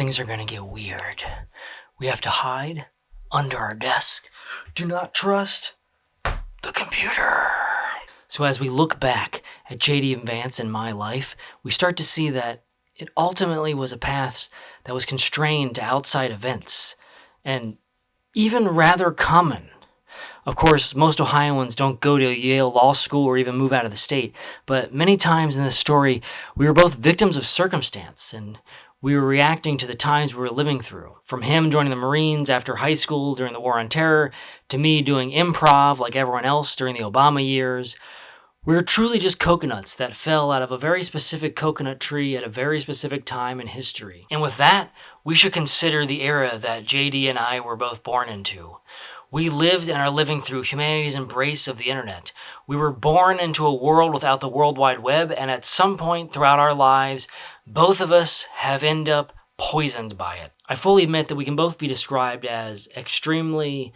things are gonna get weird. We have to hide under our desk. Do not trust the computer. So as we look back at JD and Vance in my life, we start to see that it ultimately was a path that was constrained to outside events, and even rather common. Of course, most Ohioans don't go to Yale Law School or even move out of the state, but many times in this story, we were both victims of circumstance, and we were reacting to the times we were living through. From him joining the Marines after high school during the War on Terror, to me doing improv like everyone else during the Obama years, we were truly just coconuts that fell out of a very specific coconut tree at a very specific time in history. And with that, we should consider the era that JD and I were both born into. We lived and are living through humanity's embrace of the internet. We were born into a world without the World Wide Web, and at some point throughout our lives, both of us have ended up poisoned by it. I fully admit that we can both be described as extremely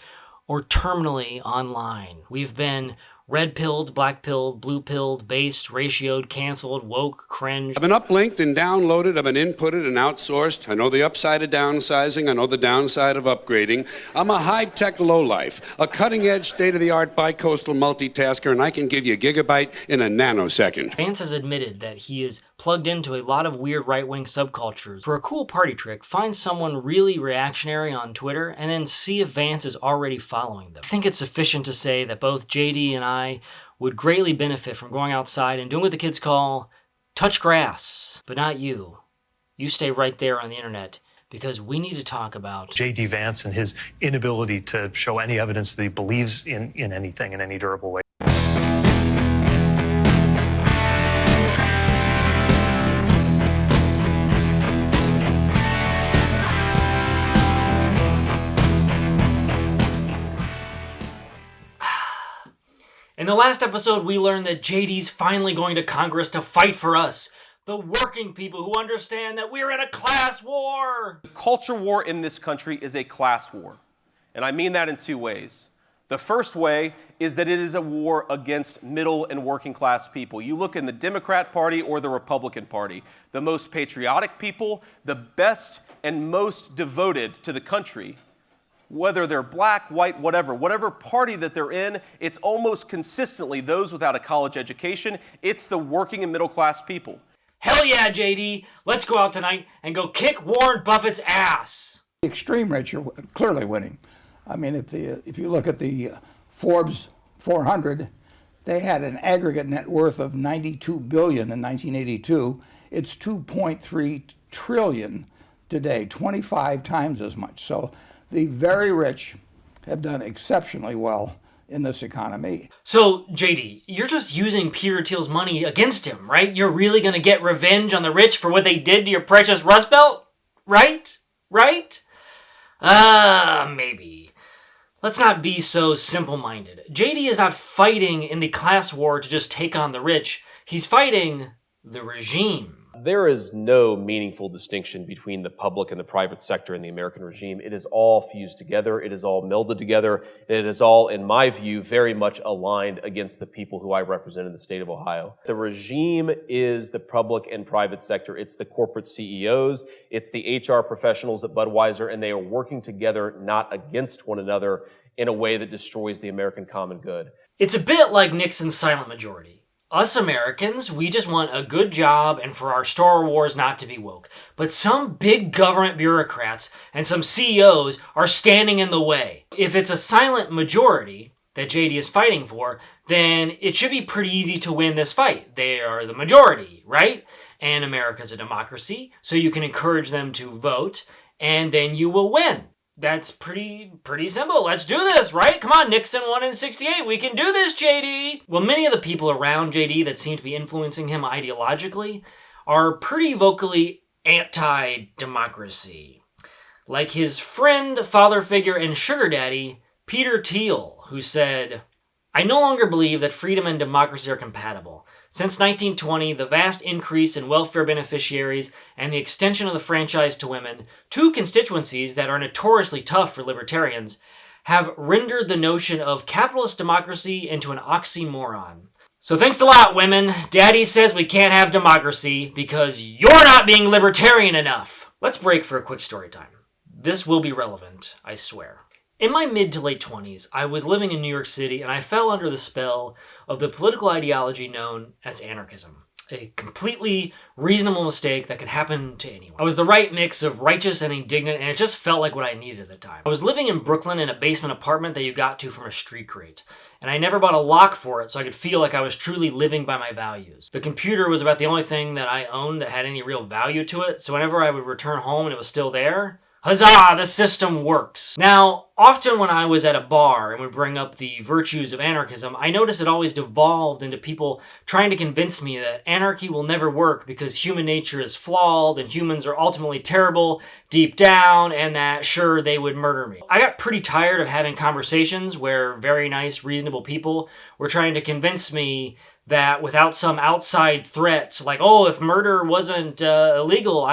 or terminally online. We've been red-pilled, black-pilled, blue-pilled, based, ratioed, canceled, woke, cringe. I've been uplinked and downloaded, I've been inputted and outsourced. I know the upside of downsizing, I know the downside of upgrading. I'm a high-tech lowlife, a cutting-edge, state-of-the-art bi-coastal multitasker, and I can give you a gigabyte in a nanosecond. Vance has admitted that he is plugged into a lot of weird right-wing subcultures. For a cool party trick, find someone really reactionary on Twitter and then see if Vance is already following them. I think it's sufficient to say that both JD and I would greatly benefit from going outside and doing what the kids call touch grass. But not you. You stay right there on the internet, because we need to talk about J.D. Vance and his inability to show any evidence that he believes in anything in any durable way. In the last episode, we learned that JD's finally going to Congress to fight for us, the working people who understand that we're in a class war. The culture war in this country is a class war, and I mean that in two ways. The first way is that it is a war against middle and working class people. You look in the Democrat Party or the Republican Party, the most patriotic people, the best and most devoted to the country, whether they're black, white, whatever party that they're in, it's almost consistently those without a college education. It's the working and middle class people. Hell yeah, JD. Let's go out tonight and go kick Warren Buffett's ass. The extreme rich are clearly winning. I mean, if you look at the Forbes 400, they had an aggregate net worth of $92 billion in 1982. It's $2.3 trillion today, 25 times as much. So the very rich have done exceptionally well in this economy. So, JD, you're just using Peter Thiel's money against him, right? You're really going to get revenge on the rich for what they did to your precious Rust Belt? Right? Right? Maybe. Let's not be so simple-minded. JD is not fighting in the class war to just take on the rich. He's fighting the regime. There is no meaningful distinction between the public and the private sector in the American regime. It is all fused together. It is all melded together. And it is all, in my view, very much aligned against the people who I represent in the state of Ohio. The regime is the public and private sector. It's the corporate CEOs. It's the HR professionals at Budweiser, and they are working together, not against one another, in a way that destroys the American common good. It's a bit like Nixon's silent majority. Us Americans, we just want a good job and for our Star Wars not to be woke. But some big government bureaucrats and some CEOs are standing in the way. If it's a silent majority that JD is fighting for, then it should be pretty easy to win this fight. They are the majority, right? And America's a democracy, so you can encourage them to vote, and then you will win. That's pretty simple. Let's do this, right? Come on, Nixon won in 68. We can do this, JD. Well, many of the people around JD that seem to be influencing him ideologically are pretty vocally anti-democracy. Like his friend, father figure, and sugar daddy, Peter Thiel, who said, "I no longer believe that freedom and democracy are compatible. Since 1920, the vast increase in welfare beneficiaries and the extension of the franchise to women, two constituencies that are notoriously tough for libertarians, have rendered the notion of capitalist democracy into an oxymoron. So thanks a lot, women. Daddy says we can't have democracy because you're not being libertarian enough." Let's break for a quick story time. This will be relevant, I swear. In my mid to late 20s, I was living in New York City and I fell under the spell of the political ideology known as anarchism. A completely reasonable mistake that could happen to anyone. I was the right mix of righteous and indignant, and it just felt like what I needed at the time. I was living in Brooklyn in a basement apartment that you got to from a street crate, and I never bought a lock for it so I could feel like I was truly living by my values. The computer was about the only thing that I owned that had any real value to it, so whenever I would return home and it was still there, huzzah, the system works. Now, often when I was at a bar and would bring up the virtues of anarchism, I noticed it always devolved into people trying to convince me that anarchy will never work because human nature is flawed and humans are ultimately terrible deep down, and that, sure, they would murder me. I got pretty tired of having conversations where very nice, reasonable people were trying to convince me that without some outside threat, like, oh, if murder wasn't illegal,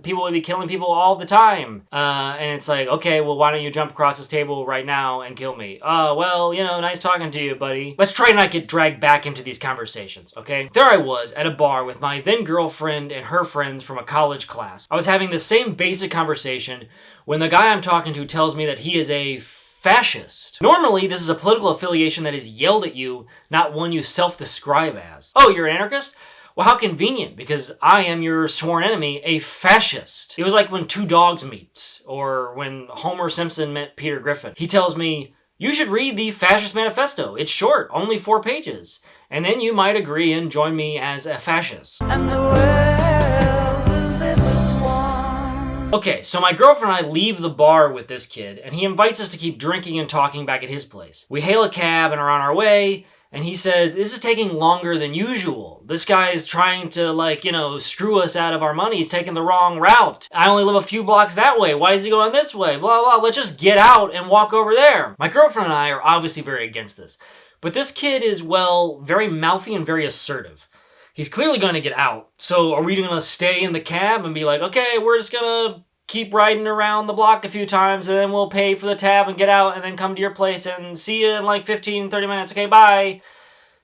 people would be killing people all the time. And it's like, okay, well, why don't you jump across this table right now and kill me? Well, nice talking to you, buddy. Let's try not get dragged back into these conversations, okay? There I was at a bar with my then girlfriend and her friends from a college class. I was having the same basic conversation when the guy I'm talking to tells me that he is a fascist. Normally, this is a political affiliation that is yelled at you, not one you self-describe as. Oh, you're an anarchist? Well, how convenient, because I am your sworn enemy, a fascist. It was like when two dogs meet, or when Homer Simpson met Peter Griffin. He tells me, you should read the Fascist Manifesto. It's short, only 4 pages. And then you might agree and join me as a fascist. Okay, so my girlfriend and I leave the bar with this kid, and he invites us to keep drinking and talking back at his place. We hail a cab and are on our way, and he says, this is taking longer than usual. This guy is trying to, screw us out of our money. He's taking the wrong route. I only live a few blocks that way. Why is he going this way? Blah, blah, let's just get out and walk over there. My girlfriend and I are obviously very against this, but this kid is, very mouthy and very assertive. He's clearly going to get out. So are we going to stay in the cab and be like, okay, we're just going to keep riding around the block a few times and then we'll pay for the tab and get out and then come to your place and see you in like 15, 30 minutes. Okay, bye.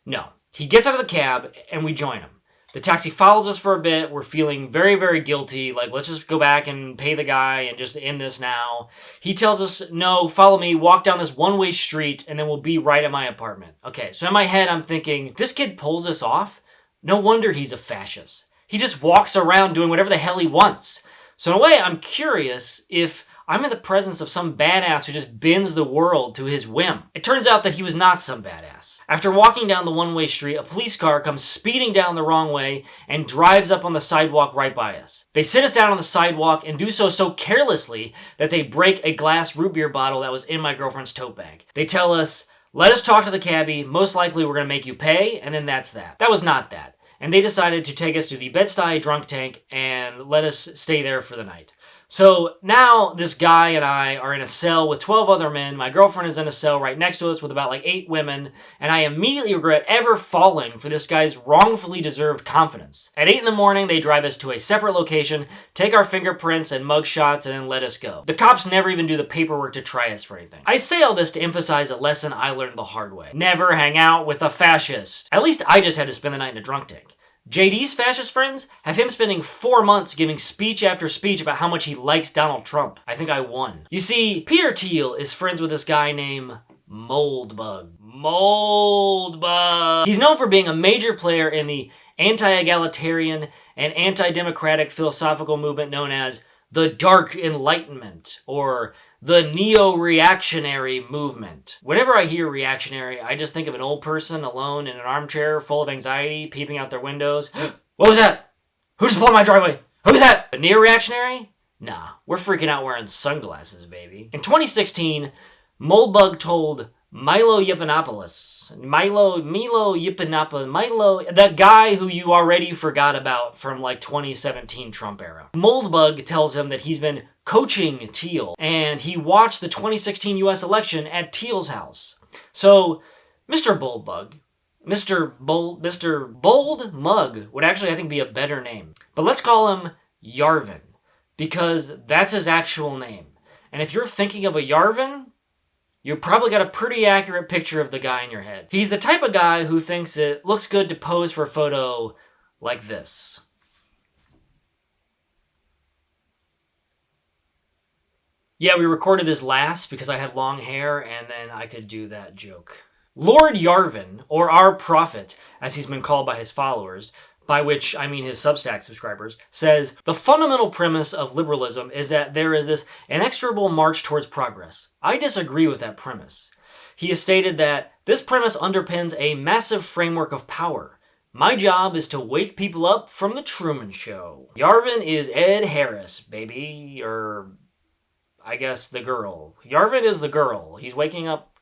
No. He gets out of the cab and we join him. The taxi follows us for a bit. We're feeling very, very guilty. Like, let's just go back and pay the guy and just end this now. He tells us, no, follow me, walk down this one-way street and then we'll be right at my apartment. Okay, so in my head, I'm thinking, if this kid pulls this off, no wonder he's a fascist. He just walks around doing whatever the hell he wants. So in a way, I'm curious if I'm in the presence of some badass who just bends the world to his whim. It turns out that he was not some badass. After walking down the one-way street, a police car comes speeding down the wrong way and drives up on the sidewalk right by us. They sit us down on the sidewalk and do so carelessly that they break a glass root beer bottle that was in my girlfriend's tote bag. They tell us, let us talk to the cabbie, most likely we're going to make you pay, and then that's that. That was not that. And they decided to take us to the Bed-Stuy drunk tank and let us stay there for the night. So now this guy and I are in a cell with 12 other men. My girlfriend is in a cell right next to us with about 8 women. And I immediately regret ever falling for this guy's wrongfully deserved confidence. At 8 in the morning, they drive us to a separate location, take our fingerprints and mug shots, and then let us go. The cops never even do the paperwork to try us for anything. I say all this to emphasize a lesson I learned the hard way. Never hang out with a fascist. At least I just had to spend the night in a drunk tank. JD's fascist friends have him spending 4 months giving speech after speech about how much he likes Donald Trump. I think I won. You see, Peter Thiel is friends with this guy named Moldbug. Moldbug! He's known for being a major player in the anti-egalitarian and anti-democratic philosophical movement known as the Dark Enlightenment, or the neo-reactionary movement. Whenever I hear reactionary, I just think of an old person alone in an armchair full of anxiety, peeping out their windows. What was that? Who just pulled my driveway? Who's that? A neo-reactionary? Nah, we're freaking out wearing sunglasses, baby. In 2016, Moldbug told Milo Yiannopoulos, that guy who you already forgot about from 2017 Trump era. Moldbug tells him that he's been coaching Thiel, and he watched the 2016 US election at Thiel's house. So, Mr. Boldbug, Mr. Bold Mug would actually, I think, be a better name. But let's call him Yarvin, because that's his actual name. And if you're thinking of a Yarvin, you probably got a pretty accurate picture of the guy in your head. He's the type of guy who thinks it looks good to pose for a photo like this. Yeah, we recorded this last because I had long hair and then I could do that joke. Lord Yarvin, or our prophet, as he's been called by his followers, by which I mean his Substack subscribers, says, the fundamental premise of liberalism is that there is this inexorable march towards progress. I disagree with that premise. He has stated that this premise underpins a massive framework of power. My job is to wake people up from the Truman Show. Yarvin is Ed Harris, baby, or I guess the girl. Yarvin is the girl. He's waking up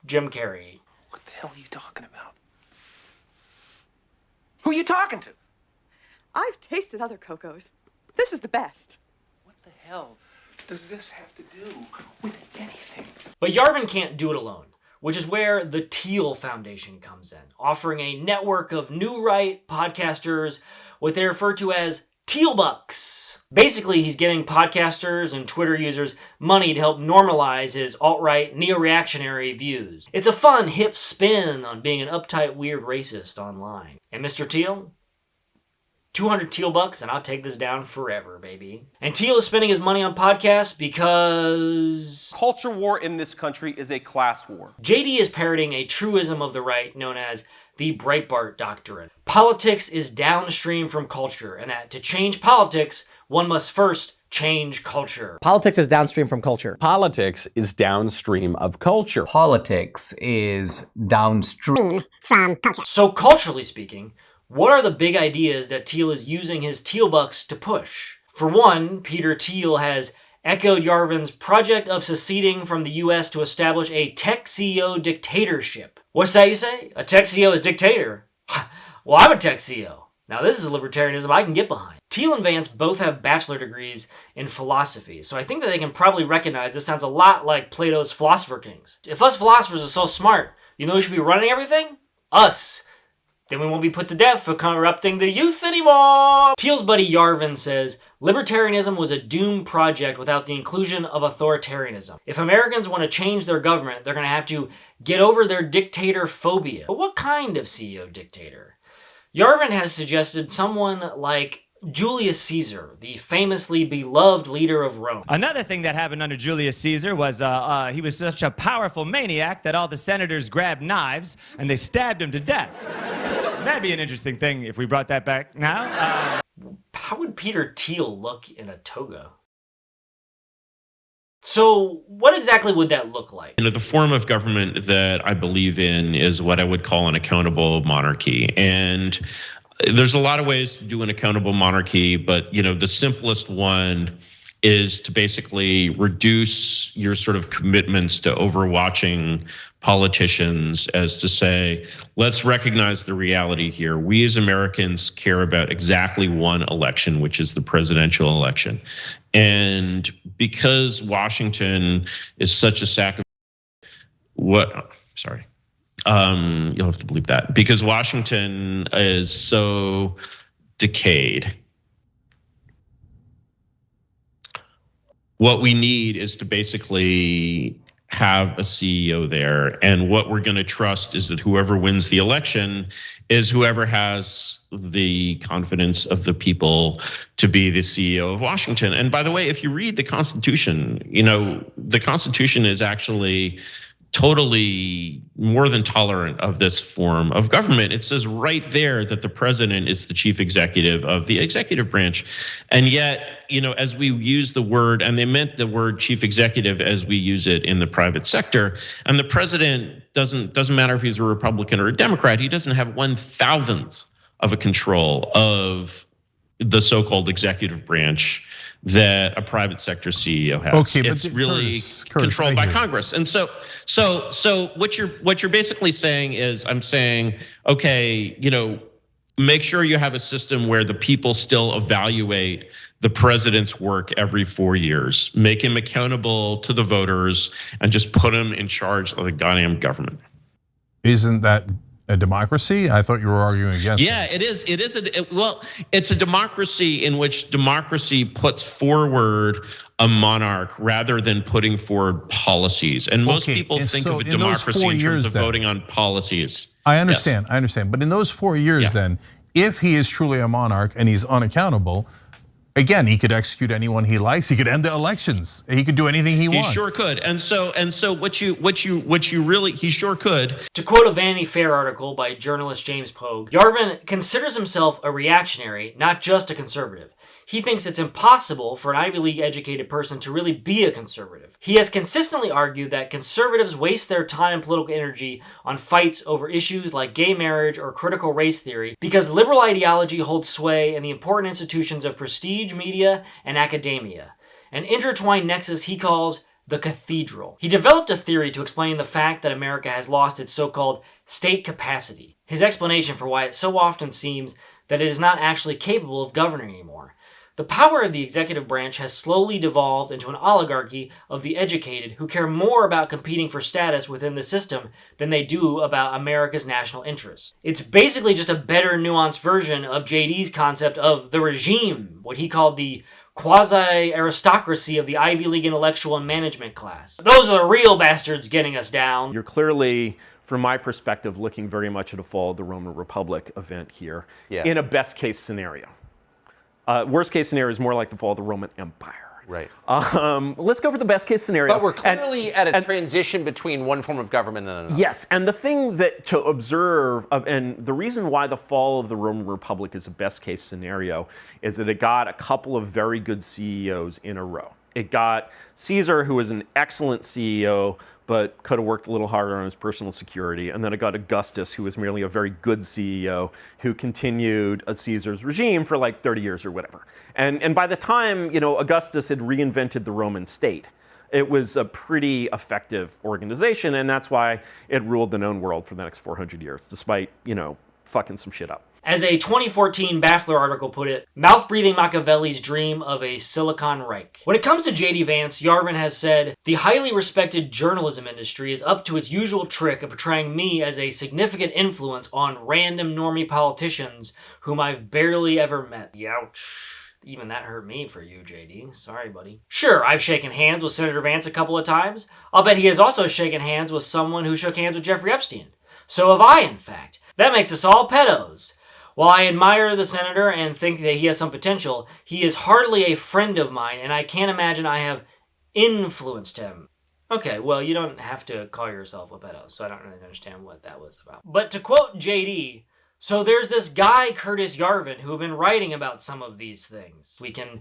Jim Carrey. What the hell are you talking about? Who are you talking to? I've tasted other cocos. This is the best. What the hell does this have to do with anything? But Yarvin can't do it alone, which is where the Teal Foundation comes in, offering a network of new right podcasters, what they refer to as Teal Bucks. Basically, he's giving podcasters and Twitter users money to help normalize his alt-right, neo-reactionary views. It's a fun, hip spin on being an uptight, weird racist online. And Mr. Teal? 200 Teal Bucks and I'll take this down forever, baby. And Teal is spending his money on podcasts because Culture war in this country is a class war. JD is parroting a truism of the right known as the Breitbart Doctrine. Politics is downstream from culture, and that to change politics, one must first change culture. Politics is downstream from culture. Politics is downstream of culture. Politics is downstream from culture. So culturally speaking, what are the big ideas that Teal is using his Teal Bucks to push? For one, Peter Thiel has echoed Yarvin's project of seceding from the US to establish a tech CEO dictatorship. What's that you say? A tech CEO is dictator? Well, I'm a tech CEO. Now this is libertarianism I can get behind. Teal and Vance both have bachelor degrees in philosophy, so I think that they can probably recognize this sounds a lot like Plato's Philosopher Kings. If us philosophers are so smart, you know who should be running everything? Us. Then we won't be put to death for corrupting the youth anymore. Teal's buddy Yarvin says, libertarianism was a doomed project without the inclusion of authoritarianism. If Americans want to change their government, they're going to have to get over their dictator phobia. But what kind of CEO dictator? Yarvin has suggested someone like Julius Caesar, the famously beloved leader of Rome. Another thing that happened under Julius Caesar was he was such a powerful maniac that all the senators grabbed knives and they stabbed him to death. That'd be an interesting thing if we brought that back now. How would Peter Thiel look in a toga? So what exactly would that look like? You know, the form of government that I believe in is what I would call an accountable monarchy. And there's a lot of ways to do an accountable monarchy, but you know, the simplest one is to basically reduce your sort of commitments to overwatching politicians, as to say, let's recognize the reality here. We as Americans care about exactly one election, which is the presidential election. And because Washington is such a you'll have to believe that. Because Washington is so decayed, what we need is to basically have a CEO there. And what we're going to trust is that whoever wins the election is whoever has the confidence of the people to be the CEO of Washington. And by the way, if you read the Constitution, you know, the Constitution is actually totally more than tolerant of this form of government. It says right there that the president is the chief executive of the executive branch. And yet, you know, as we use the word, and they meant the word chief executive as we use it in the private sector, and the president doesn't matter if he's a Republican or a Democrat, he doesn't have 1/1000th of a control of the so-called executive branch that a private sector CEO has. Okay, it's really controlled by Congress. And so what you're basically saying is, I'm saying, okay, you know, make sure you have a system where the people still evaluate the president's work every 4 years, make him accountable to the voters, and just put him in charge of the goddamn government. Isn't that a democracy? I thought you were arguing against. Yeah, it is. Well, it's a democracy in which democracy puts forward a monarch rather than putting forward policies. And most people think of a democracy in terms of voting on policies. I understand. But in those 4 years, then, if he is truly a monarch and he's unaccountable, Again, he could execute anyone he likes. He could end the elections. He could do anything he wants. He sure could. And so what you really, he sure could. To quote a Vanity Fair article by journalist James Pogue, Yarvin considers himself a reactionary, not just a conservative. He thinks it's impossible for an Ivy League educated person to really be a conservative. He has consistently argued that conservatives waste their time and political energy on fights over issues like gay marriage or critical race theory because liberal ideology holds sway in the important institutions of prestige, media, and academia, an intertwined nexus he calls the cathedral. He developed a theory to explain the fact that America has lost its so-called state capacity. His explanation for why it so often seems that it is not actually capable of governing anymore. The power of the executive branch has slowly devolved into an oligarchy of the educated who care more about competing for status within the system than they do about America's national interests. It's basically just a better nuanced version of JD's concept of the regime, what he called the quasi-aristocracy of the Ivy League intellectual and management class. Those are the real bastards getting us down. You're clearly, from my perspective, looking very much at a fall of the Roman Republic event here in a best case scenario. Worst case scenario is more like the fall of the Roman Empire. Right. Let's go for the best case scenario. But we're clearly at a transition between one form of government and another. Yes, and the thing that to observe, and the reason why the fall of the Roman Republic is a best case scenario is that it got a couple of very good CEOs in a row. It got Caesar, who was an excellent CEO, but could have worked a little harder on his personal security. And then it got Augustus, who was merely a very good CEO, who continued Caesar's regime for like 30 years or whatever. And by the time, Augustus had reinvented the Roman state, it was a pretty effective organization, and that's why it ruled the known world for the next 400 years, despite, fucking some shit up. As a 2014 Baffler article put it, mouth-breathing Machiavelli's dream of a Silicon Reich. When it comes to J.D. Vance, Yarvin has said, the highly respected journalism industry is up to its usual trick of portraying me as a significant influence on random normie politicians whom I've barely ever met. Youch. Even that hurt me for you, JD. Sorry, buddy. Sure, I've shaken hands with Senator Vance a couple of times. I'll bet he has also shaken hands with someone who shook hands with Jeffrey Epstein. So have I, in fact. That makes us all pedos. While I admire the senator and think that he has some potential, he is hardly a friend of mine, and I can't imagine I have influenced him. Okay, well, you don't have to call yourself a pedo, so I don't really understand what that was about. But to quote JD, so there's this guy, Curtis Yarvin, who have been writing about some of these things. We can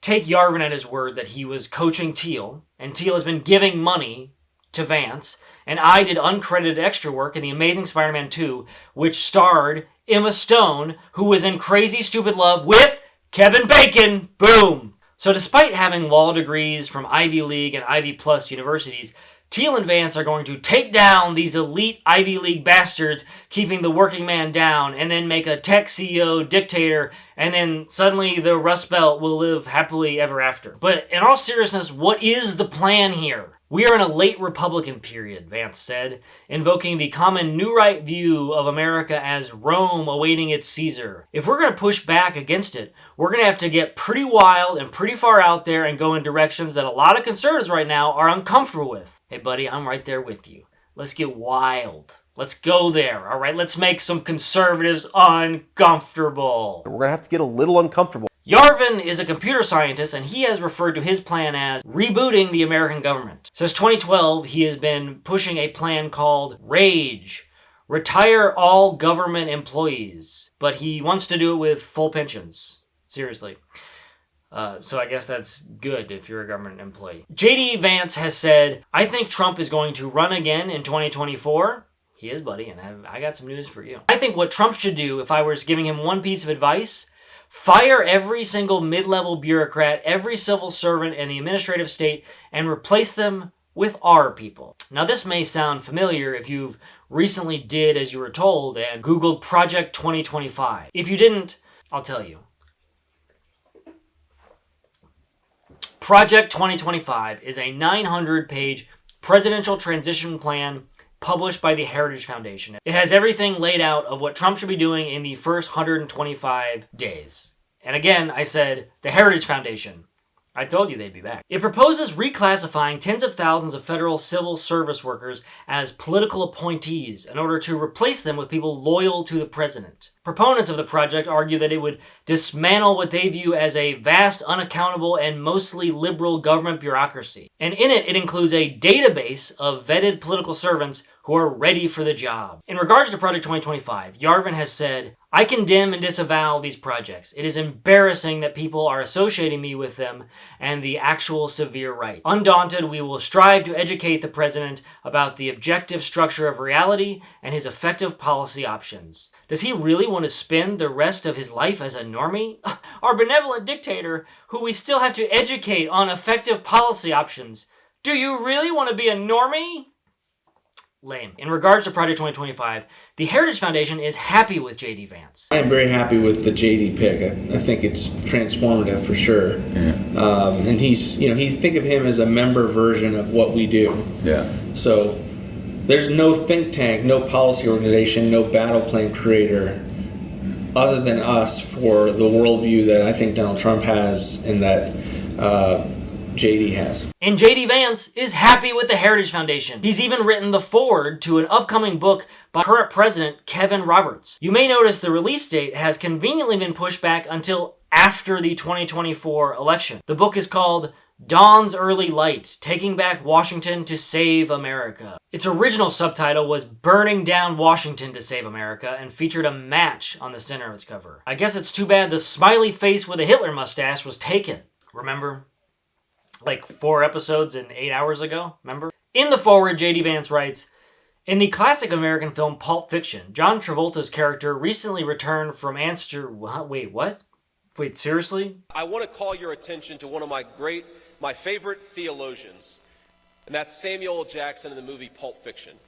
take Yarvin at his word that he was coaching Teal, and Teal has been giving money to Vance, and I did uncredited extra work in The Amazing Spider-Man 2, which starred Emma Stone, who was in Crazy Stupid Love with Kevin Bacon. Boom! So despite having law degrees from Ivy League and Ivy Plus universities, Teal and Vance are going to take down these elite Ivy League bastards, keeping the working man down, and then make a tech CEO dictator, and then suddenly the Rust Belt will live happily ever after. But in all seriousness, what is the plan here? We are in a late Republican period, Vance said, invoking the common New Right view of America as Rome awaiting its Caesar. If we're going to push back against it, we're going to have to get pretty wild and pretty far out there and go in directions that a lot of conservatives right now are uncomfortable with. Hey buddy, I'm right there with you. Let's get wild. Let's go there, all right? Let's make some conservatives uncomfortable. We're going to have to get a little uncomfortable. Yarvin is a computer scientist, and he has referred to his plan as rebooting the American government. Since 2012, he has been pushing a plan called RAGE, Retire All Government Employees. But he wants to do it with full pensions. Seriously. So I guess that's good if you're a government employee. J.D. Vance has said, I think Trump is going to run again in 2024. He is, buddy, and I got some news for you. I think what Trump should do, if I was giving him one piece of advice, fire every single mid-level bureaucrat, every civil servant in the administrative state, and replace them with our people. Now this may sound familiar if you've recently did as you were told and Googled Project 2025. If you didn't, I'll tell you. Project 2025 is a 900-page presidential transition plan published by the Heritage Foundation. It has everything laid out of what Trump should be doing in the first 125 days. And again, I said the Heritage Foundation. I told you they'd be back. It proposes reclassifying tens of thousands of federal civil service workers as political appointees in order to replace them with people loyal to the president. Proponents of the project argue that it would dismantle what they view as a vast, unaccountable, and mostly liberal government bureaucracy. And in it, it includes a database of vetted political servants who are ready for the job. In regards to Project 2025, Yarvin has said, "I condemn and disavow these projects. It is embarrassing that people are associating me with them and the actual severe right. Undaunted, we will strive to educate the president about the objective structure of reality and his effective policy options." Does he really want to spend the rest of his life as a normie? Our benevolent dictator, who we still have to educate on effective policy options. Do you really want to be a normie? Lame. In regards to Project 2025, the Heritage Foundation is happy with J.D. Vance. I am very happy with the J.D. pick. I think it's transformative for sure. Yeah. And think of him as a member version of what we do. Yeah. So there's no think tank, no policy organization, no battle plan creator other than us for the worldview that I think Donald Trump has and that JD has. And JD Vance is happy with the Heritage Foundation. He's even written the foreword to an upcoming book by current president Kevin Roberts. You may notice the release date has conveniently been pushed back until after the 2024 election. The book is called Dawn's Early Light, Taking Back Washington to Save America. Its original subtitle was Burning Down Washington to Save America and featured a match on the center of its cover. I guess it's too bad the smiley face with a Hitler mustache was taken. Remember? Like 4 episodes and 8 hours ago, remember? In the foreword, J.D. Vance writes, "In the classic American film Pulp Fiction, John Travolta's character recently returned from Wait, what? Wait, seriously? I want to call your attention to one of my favorite theologians, and that's Samuel L. Jackson in the movie Pulp Fiction."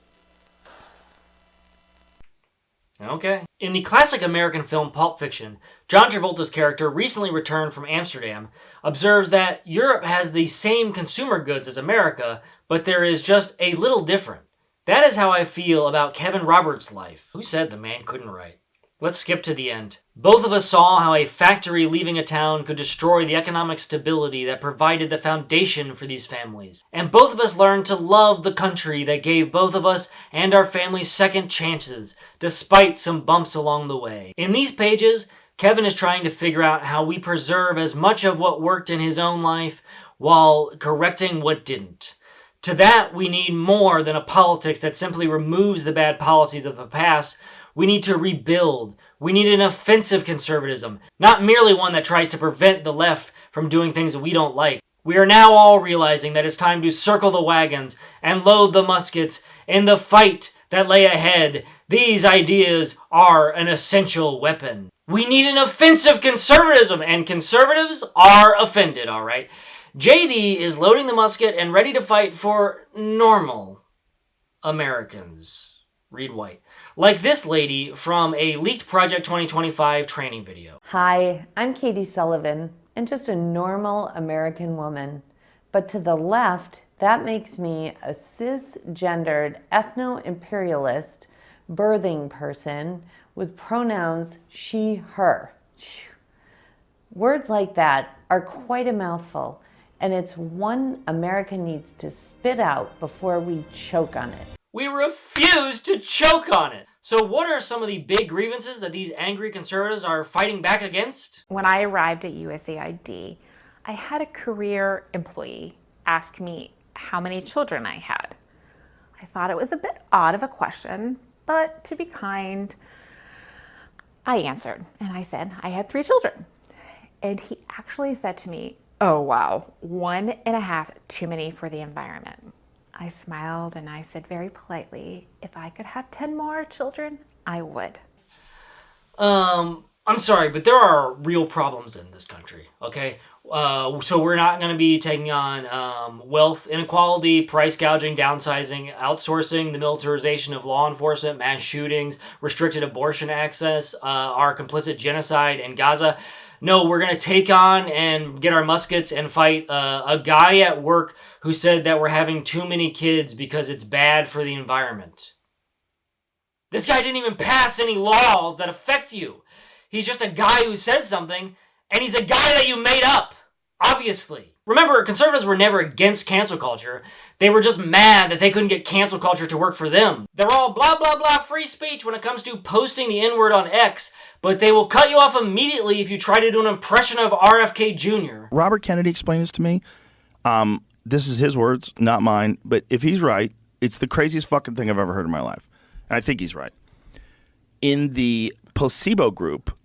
Okay. In the classic American film Pulp Fiction, John Travolta's character, recently returned from Amsterdam, observes that Europe has the same consumer goods as America, but there is just a little different. That is how I feel about Kevin Roberts' life. Who said the man couldn't write? Let's skip to the end. Both of us saw how a factory leaving a town could destroy the economic stability that provided the foundation for these families. And both of us learned to love the country that gave both of us and our families second chances, despite some bumps along the way. In these pages, Kevin is trying to figure out how we preserve as much of what worked in his own life while correcting what didn't. To that, we need more than a politics that simply removes the bad policies of the past. We need to rebuild. We need an offensive conservatism, not merely one that tries to prevent the left from doing things we don't like. We are now all realizing that it's time to circle the wagons and load the muskets in the fight that lay ahead. These ideas are an essential weapon. We need an offensive conservatism, and conservatives are offended, all right? JD is loading the musket and ready to fight for normal Americans. Read White. Like this lady from a leaked Project 2025 training video. Hi, I'm Katie Sullivan, and just a normal American woman. But to the left, that makes me a cisgendered ethno-imperialist birthing person with pronouns she, her. Words like that are quite a mouthful, and it's one America needs to spit out before we choke on it. We refuse to choke on it. So what are some of the big grievances that these angry conservatives are fighting back against? When I arrived at USAID, I had a career employee ask me how many children I had. I thought it was a bit odd of a question, but to be kind, I answered, and I said I had 3 children. And he actually said to me, "Oh wow, 1.5 too many for the environment." I smiled and I said very politely, if I could have 10 more children, I would. I'm sorry, but there are real problems in this country, okay? So we're not going to be taking on wealth inequality, price gouging, downsizing, outsourcing, the militarization of law enforcement, mass shootings, restricted abortion access, our complicit genocide in Gaza. No, we're going to take on and get our muskets and fight a guy at work who said that we're having too many kids because it's bad for the environment. This guy didn't even pass any laws that affect you. He's just a guy who said something, and he's a guy that you made up. Obviously. Remember, conservatives were never against cancel culture. They were just mad that they couldn't get cancel culture to work for them. They're all blah, blah, blah free speech when it comes to posting the N-word on X, but they will cut you off immediately if you try to do an impression of RFK Jr. Robert Kennedy explained this to me. This is his words, not mine. But if he's right, it's the craziest fucking thing I've ever heard in my life. And I think he's right. In the placebo group,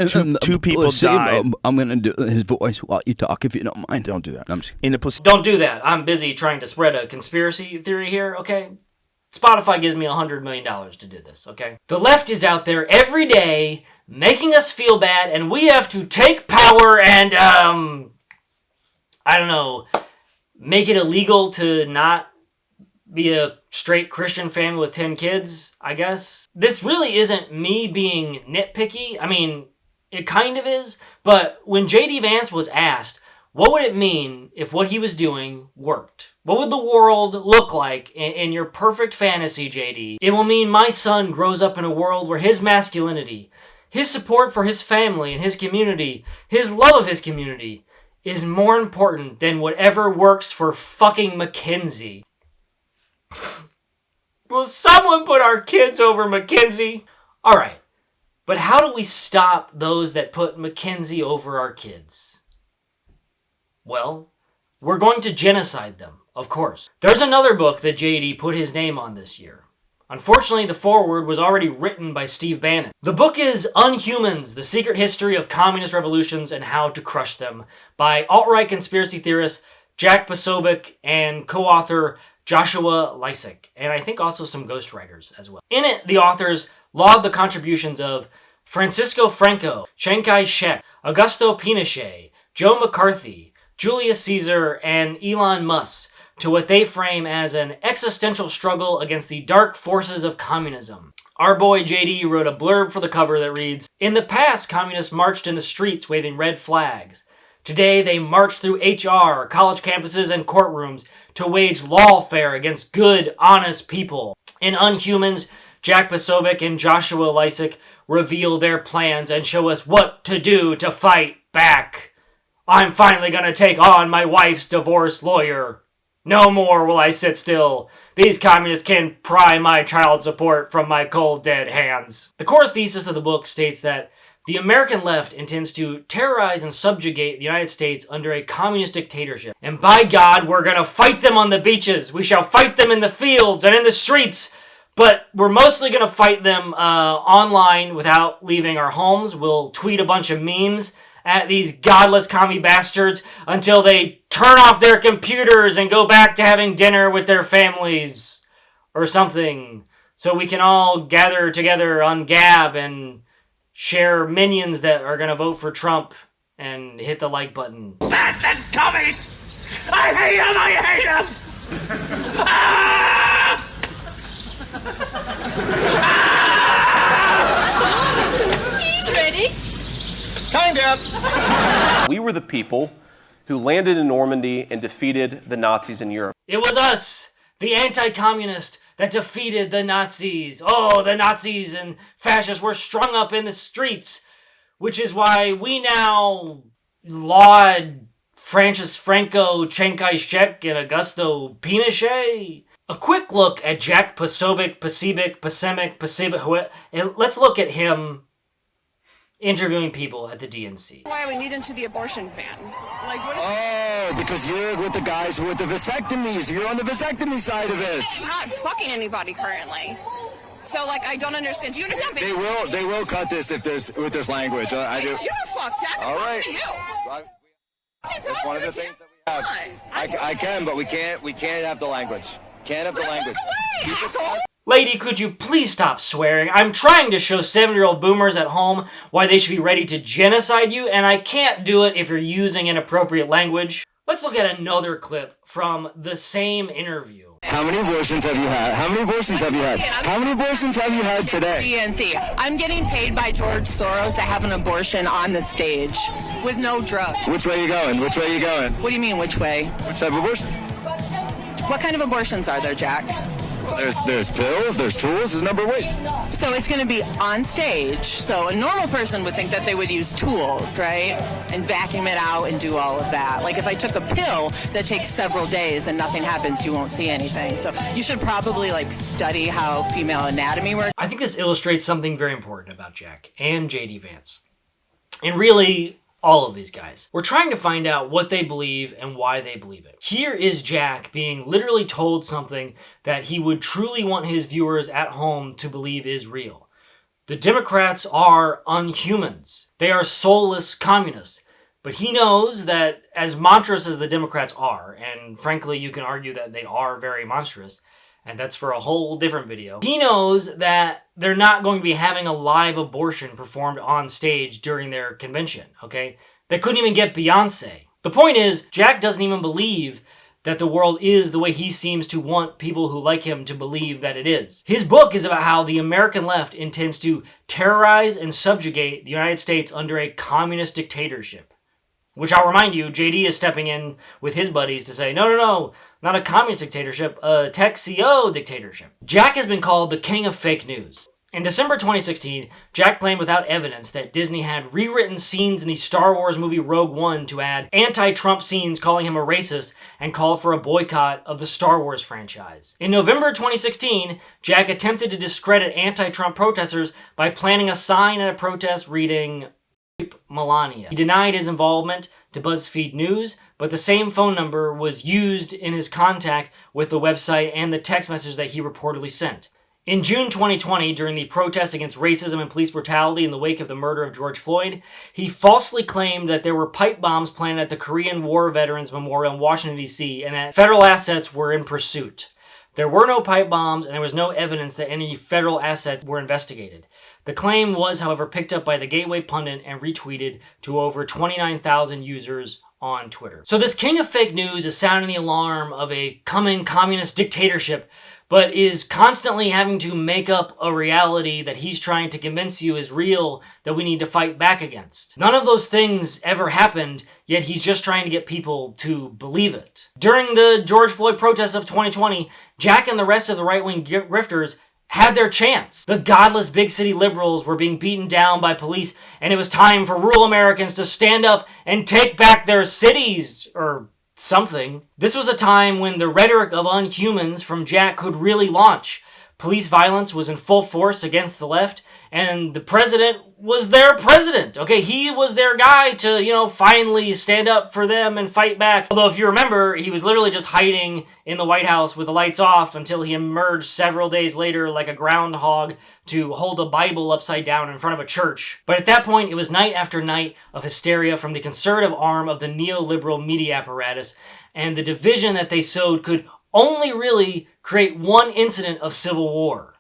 two people died. I'm going to do his voice while you talk, if you don't mind. Don't do that. Don't do that. I'm busy trying to spread a conspiracy theory here, okay? Spotify gives me $100 million to do this, okay? The left is out there every day making us feel bad, and we have to take power and, I don't know, make it illegal to not be a straight Christian family with 10 kids, I guess. This really isn't me being nitpicky. I mean, it kind of is. But when J.D. Vance was asked, what would it mean if what he was doing worked? What would the world look like in your perfect fantasy, J.D.? It will mean my son grows up in a world where his masculinity, his support for his family and his community, his love of his community, is more important than whatever works for fucking McKinsey. Will someone put our kids over McKinsey? Alright, but how do we stop those that put McKinsey over our kids? Well, we're going to genocide them, of course. There's another book that JD put his name on this year. Unfortunately, the foreword was already written by Steve Bannon. The book is Unhumans, The Secret History of Communist Revolutions and How to Crush Them by alt-right conspiracy theorist Jack Posobiec and co-author Joshua Lysick, and I think also some ghostwriters as well. In it, the authors laud the contributions of Francisco Franco, Chiang Kai-shek, Augusto Pinochet, Joe McCarthy, Julius Caesar, and Elon Musk to what they frame as an existential struggle against the dark forces of communism. Our boy JD wrote a blurb for the cover that reads, "In the past, communists marched in the streets waving red flags. Today, they march through HR, college campuses, and courtrooms to wage lawfare against good, honest people." In Unhumans, Jack Posobiec and Joshua Lysick reveal their plans and show us what to do to fight back. I'm finally gonna take on my wife's divorce lawyer. No more will I sit still. These communists can pry my child support from my cold, dead hands. The core thesis of the book states that the American left intends to terrorize and subjugate the United States under a communist dictatorship. And by God, we're gonna fight them on the beaches. We shall fight them in the fields and in the streets. But we're mostly gonna fight them online without leaving our homes. We'll tweet a bunch of memes at these godless commie bastards until they turn off their computers and go back to having dinner with their families or something. So we can all gather together on Gab and share minions that are gonna vote for Trump and hit the like button. Bastard commies! I hate him! I hate him! Cheese ready? Kind of. We were the people who landed in Normandy and defeated the Nazis in Europe. It was us, the anti-communist, that defeated the Nazis. Oh, the Nazis and fascists were strung up in the streets, which is why we now laud Francis Franco, Chiang Kai-shek, and Augusto Pinochet. A quick look at Jack Posobiec, and let's look at him interviewing people at the DNC. Why we need into the abortion ban? Like, what is Oh, because you're with the guys who are with the vasectomies. You're on the vasectomy side of it. I'm not fucking anybody currently. So, like, I don't understand. Do you understand? They will cut this if there's language. I do. You're a fuck, Jack. All right. You. That's one of the things that we have. I can, but we can't have the language. Can't have the language. Lady, could you please stop swearing? I'm trying to show 7-year-old boomers at home why they should be ready to genocide you, and I can't do it if you're using inappropriate language. Let's look at another clip from the same interview. How many abortions have you had? How many abortions have you had? How many abortions have you had today? DNC. I'm getting paid by George Soros to have an abortion on the stage with no drugs. Which way are you going? Which way are you going? What do you mean, which way? Which type of abortion? What kind of abortions are there, Jack? There's pills, there's tools, there's number of ways. So it's going to be on stage. So a normal person would think that they would use tools, right? And vacuum it out and do all of that. Like if I took a pill that takes several days and nothing happens, you won't see anything. So you should probably like study how female anatomy works. I think this illustrates something very important about Jack and JD Vance. And really, all of these guys. We're trying to find out what they believe and why they believe it. Here is Jack being literally told something that he would truly want his viewers at home to believe is real. The Democrats are unhumans. They are soulless communists. But he knows that as monstrous as the Democrats are, and frankly you can argue that they are very monstrous, and that's for a whole different video. He knows that they're not going to be having a live abortion performed on stage during their convention, okay? They couldn't even get Beyonce. The point is, Jack doesn't even believe that the world is the way he seems to want people who like him to believe that it is. His book is about how the American left intends to terrorize and subjugate the United States under a communist dictatorship. Which I'll remind you, JD is stepping in with his buddies to say, no, not a communist dictatorship, a tech CO dictatorship. Jack has been called the king of fake news. In December 2016, Jack claimed without evidence that Disney had rewritten scenes in the Star Wars movie Rogue One to add anti-Trump scenes calling him a racist and call for a boycott of the Star Wars franchise. In November 2016, Jack attempted to discredit anti-Trump protesters by planting a sign at a protest reading, Melania. He denied his involvement to BuzzFeed News, but the same phone number was used in his contact with the website and the text message that he reportedly sent. In June 2020, during the protests against racism and police brutality in the wake of the murder of George Floyd, he falsely claimed that there were pipe bombs planted at the Korean War Veterans Memorial in Washington, D.C., and that federal assets were in pursuit. There were no pipe bombs, and there was no evidence that any federal assets were investigated. The claim was, however, picked up by the Gateway Pundit and retweeted to over 29,000 users on Twitter. So this king of fake news is sounding the alarm of a coming communist dictatorship, but is constantly having to make up a reality that he's trying to convince you is real that we need to fight back against. None of those things ever happened, yet he's just trying to get people to believe it. During the George Floyd protests of 2020, Jack and the rest of the right-wing grifters had their chance. The godless big city liberals were being beaten down by police, and it was time for rural Americans to stand up and take back their cities, or something. This was a time when the rhetoric of unhumans from Jack could really launch. Police violence was in full force against the left, and the president was their president. Okay, he was their guy to, finally stand up for them and fight back. Although if you remember, he was literally just hiding in the White House with the lights off until he emerged several days later like a groundhog to hold a Bible upside down in front of a church. But at that point, it was night after night of hysteria from the conservative arm of the neoliberal media apparatus, and the division that they sowed could only really create one incident of civil war.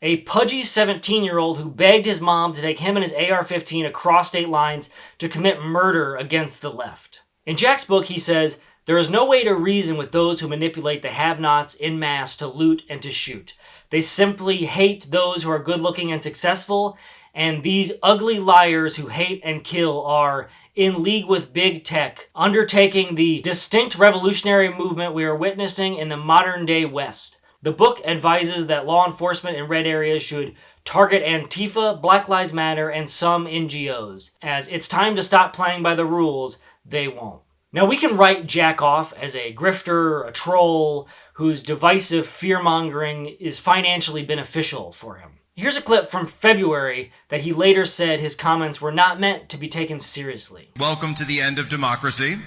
A pudgy 17-year-old who begged his mom to take him and his AR-15 across state lines to commit murder against the left. In Jack's book, he says, "There is no way to reason with those who manipulate the have-nots en masse to loot and to shoot. They simply hate those who are good-looking and successful, and these ugly liars who hate and kill are in league with big tech, undertaking the distinct revolutionary movement we are witnessing in the modern-day West." The book advises that law enforcement in red areas should target Antifa, Black Lives Matter, and some NGOs. As it's time to stop playing by the rules, they won't. Now we can write Jack off as a grifter, a troll, whose divisive fear-mongering is financially beneficial for him. Here's a clip from February that he later said his comments were not meant to be taken seriously. Welcome to the end of democracy.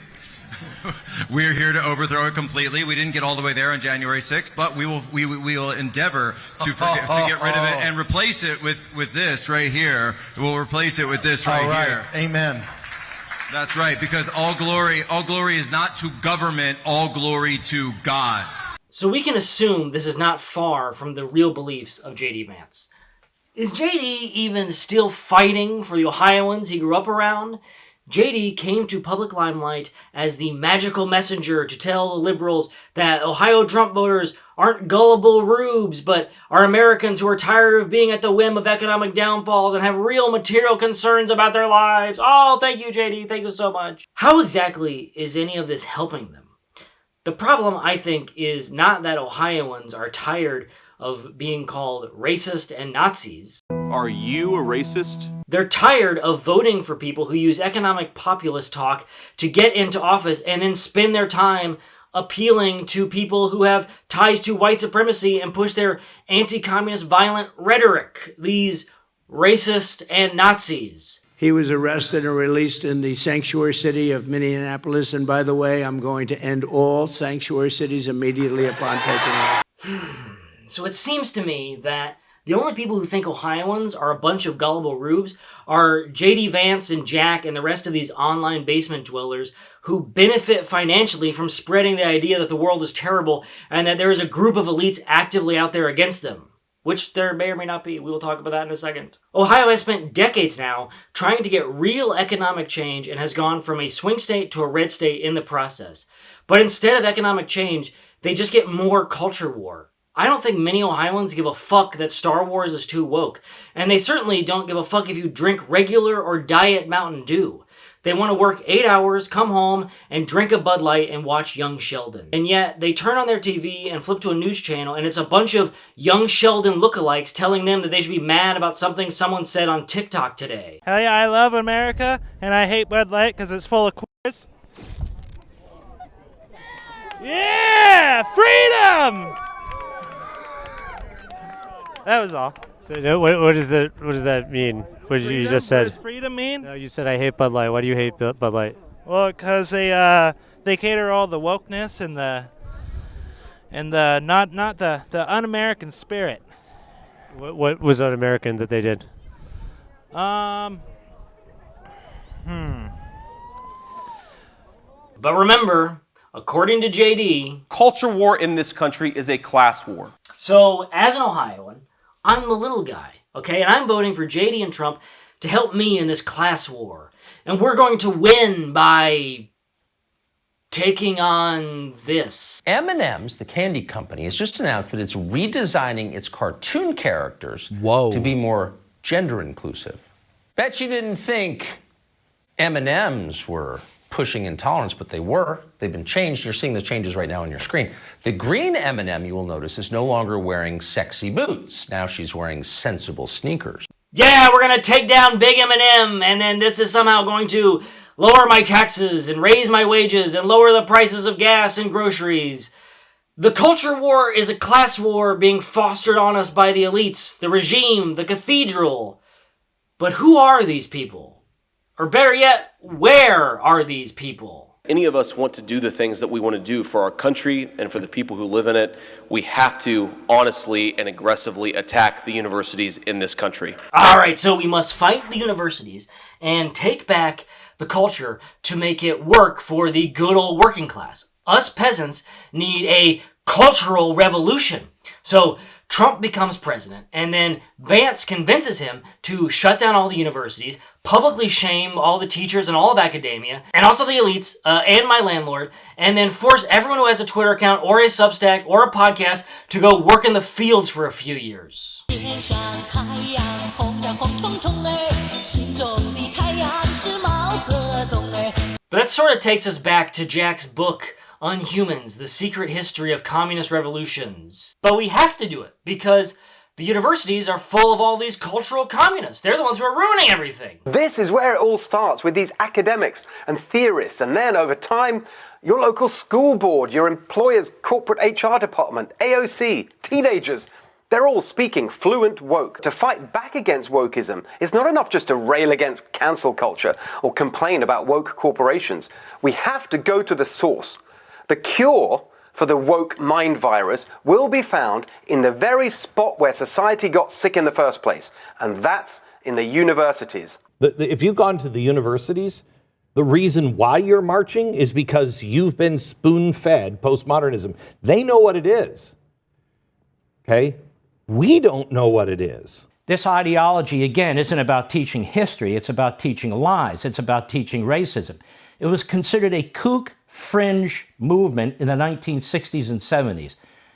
We're here to overthrow it completely. We didn't get all the way there on January 6th, but we will endeavor to get rid of it and replace it with this right here. We'll replace it with this right here. Amen. That's right, because all glory is not to government, all glory to God. So we can assume this is not far from the real beliefs of JD Vance. Is JD even still fighting for the Ohioans he grew up around? JD came to public limelight as the magical messenger to tell the liberals that Ohio Trump voters aren't gullible rubes, but are Americans who are tired of being at the whim of economic downfalls and have real material concerns about their lives. Oh, thank you, JD. Thank you so much. How exactly is any of this helping them? The problem, I think, is not that Ohioans are tired of being called racist and Nazis. Are you a racist? They're tired of voting for people who use economic populist talk to get into office and then spend their time appealing to people who have ties to white supremacy and push their anti-communist violent rhetoric. These racist and Nazis. He was arrested and released in the sanctuary city of Minneapolis. And by the way, I'm going to end all sanctuary cities immediately upon taking office. So it seems to me that the only people who think Ohioans are a bunch of gullible rubes are J.D. Vance and Jack and the rest of these online basement dwellers who benefit financially from spreading the idea that the world is terrible and that there is a group of elites actively out there against them. Which there may or may not be. We will talk about that in a second. Ohio has spent decades now trying to get real economic change and has gone from a swing state to a red state in the process. But instead of economic change, they just get more culture war. I don't think many Ohioans give a fuck that Star Wars is too woke, and they certainly don't give a fuck if you drink regular or diet Mountain Dew. They want to work 8 hours, come home, and drink a Bud Light and watch Young Sheldon. And yet, they turn on their TV and flip to a news channel, and it's a bunch of Young Sheldon lookalikes telling them that they should be mad about something someone said on TikTok today. Hell yeah, I love America, and I hate Bud Light because it's full of queers. Yeah! Freedom! That was all. So what does that mean? What you just said? What does freedom mean? No, you said I hate Bud Light. Why do you hate Bud Light? Well, because they cater all the wokeness and the not the un-American spirit. What was un-American that they did? But remember, according to JD, culture war in this country is a class war. So, as an Ohioan, I'm the little guy, okay? And I'm voting for JD and Trump to help me in this class war. And we're going to win by taking on this. M&M's, the candy company, has just announced that it's redesigning its cartoon characters to be more gender inclusive. Bet you didn't think M&M's were pushing intolerance, but they were. They've been changed. You're seeing the changes right now on your screen. The green M&M, you will notice, is no longer wearing sexy boots. Now she's wearing sensible sneakers. Yeah, we're going to take down Big M&M, and then this is somehow going to lower my taxes and raise my wages and lower the prices of gas and groceries. The culture war is a class war being fostered on us by the elites, the regime, the cathedral. But who are these people? Or better yet, where are these people? Any of us want to do the things that we want to do for our country and for the people who live in it. We have to honestly and aggressively attack the universities in this country. All right, so we must fight the universities and take back the culture to make it work for the good old working class. Us peasants need a cultural revolution. So Trump becomes president, and then Vance convinces him to shut down all the universities, publicly shame all the teachers and all of academia, and also the elites, and my landlord, and then force everyone who has a Twitter account or a Substack or a podcast to go work in the fields for a few years. But that sort of takes us back to Jack's book, Unhumans, The Secret History of Communist Revolutions. But we have to do it because the universities are full of all these cultural communists. They're the ones who are ruining everything. This is where it all starts, with these academics and theorists, and then over time, your local school board, your employer's corporate HR department, AOC, teenagers, they're all speaking fluent woke. To fight back against wokeism, it's not enough just to rail against cancel culture or complain about woke corporations. We have to go to the source. The cure for the woke mind virus will be found in the very spot where society got sick in the first place, and that's in the universities. If you've gone to the universities, the reason why you're marching is because you've been spoon-fed postmodernism. They know what it is, okay? We don't know what it is. This ideology, again, isn't about teaching history. It's about teaching lies. It's about teaching racism. It was considered a kook fringe movement in the 1960s and 70s.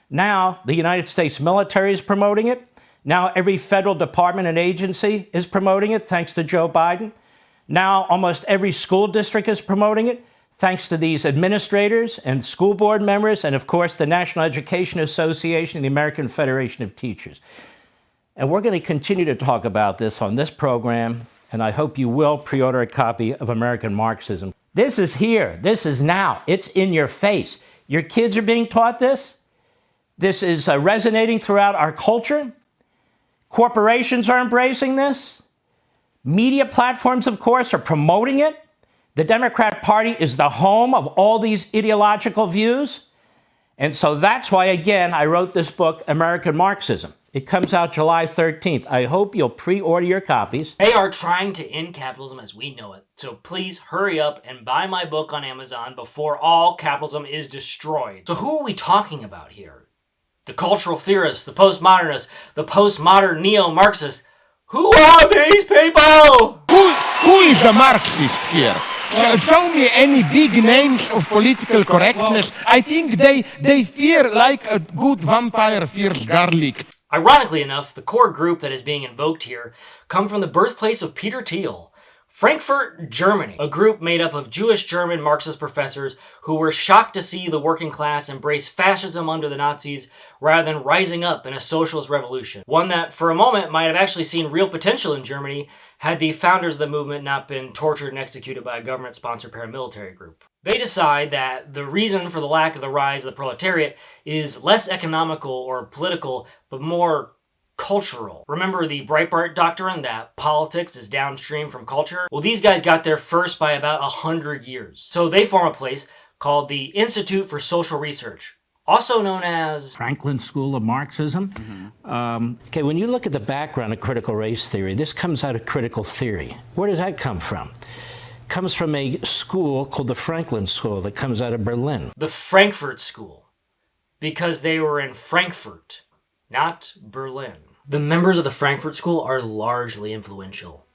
Now, the United States military is promoting it. Now, every federal department and agency is promoting it, thanks to Joe Biden. Now, almost every school district is promoting it, thanks to these administrators and school board members, and of course the National Education Association and the American Federation of Teachers. And we're going to continue to talk about this on this program, and I hope you will pre-order a copy of American Marxism. This is here. This is now. It's in your face. Your kids are being taught this. This is resonating throughout our culture. Corporations are embracing this. Media platforms, of course, are promoting it. The Democrat Party is the home of all these ideological views. And so that's why, again, I wrote this book, American Marxism. It comes out July 13th. I hope you'll pre-order your copies. They are trying to end capitalism as we know it. So please hurry up and buy my book on Amazon before all capitalism is destroyed. So who are we talking about here? The cultural theorists, the postmodernists, the postmodern neo-Marxists. Who are these people? Who is the Marxist here? Show me any big names of political correctness. I think they fear like a good vampire fears garlic. Ironically enough, the core group that is being invoked here come from the birthplace of Peter Thiel, Frankfurt, Germany, a group made up of Jewish German Marxist professors who were shocked to see the working class embrace fascism under the Nazis rather than rising up in a socialist revolution. One that, for a moment, might have actually seen real potential in Germany had the founders of the movement not been tortured and executed by a government-sponsored paramilitary group. They decide that the reason for the lack of the rise of the proletariat is less economical or political, but more cultural. Remember the Breitbart doctrine that politics is downstream from culture? Well, these guys got there first by about 100 years. So they form a place called the Institute for Social Research, also known as Franklin School of Marxism. Okay, when you look at the background of critical race theory, this comes out of critical theory. Where does that come from? It comes from a school called the Franklin School that comes out of Berlin. The Frankfurt School, because they were in Frankfurt, not Berlin. The members of the Frankfurt School are largely influential,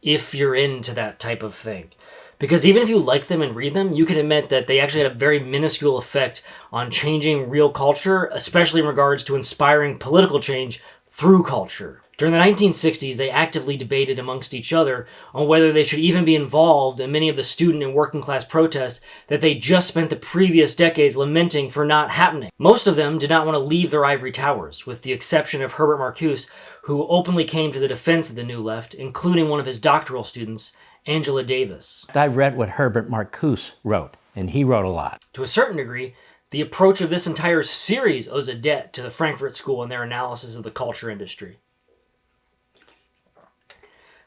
if you're into that type of thing. Because even if you like them and read them, you can admit that they actually had a very minuscule effect on changing real culture, especially in regards to inspiring political change through culture. During the 1960s, they actively debated amongst each other on whether they should even be involved in many of the student and working class protests that they just spent the previous decades lamenting for not happening. Most of them did not want to leave their ivory towers, with the exception of Herbert Marcuse, who openly came to the defense of the New Left, including one of his doctoral students, Angela Davis. I read what Herbert Marcuse wrote, and he wrote a lot. To a certain degree, the approach of this entire series owes a debt to the Frankfurt School and their analysis of the culture industry.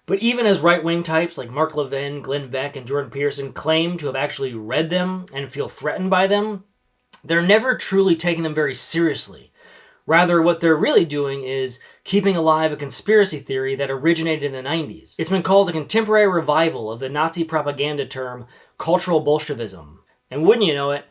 But even as right-wing types like Mark Levin, Glenn Beck, and Jordan Peterson claim to have actually read them and feel threatened by them, they're never truly taking them very seriously. Rather, what they're really doing is keeping alive a conspiracy theory that originated in the 90s. It's been called a contemporary revival of the Nazi propaganda term cultural Bolshevism. And wouldn't you know it,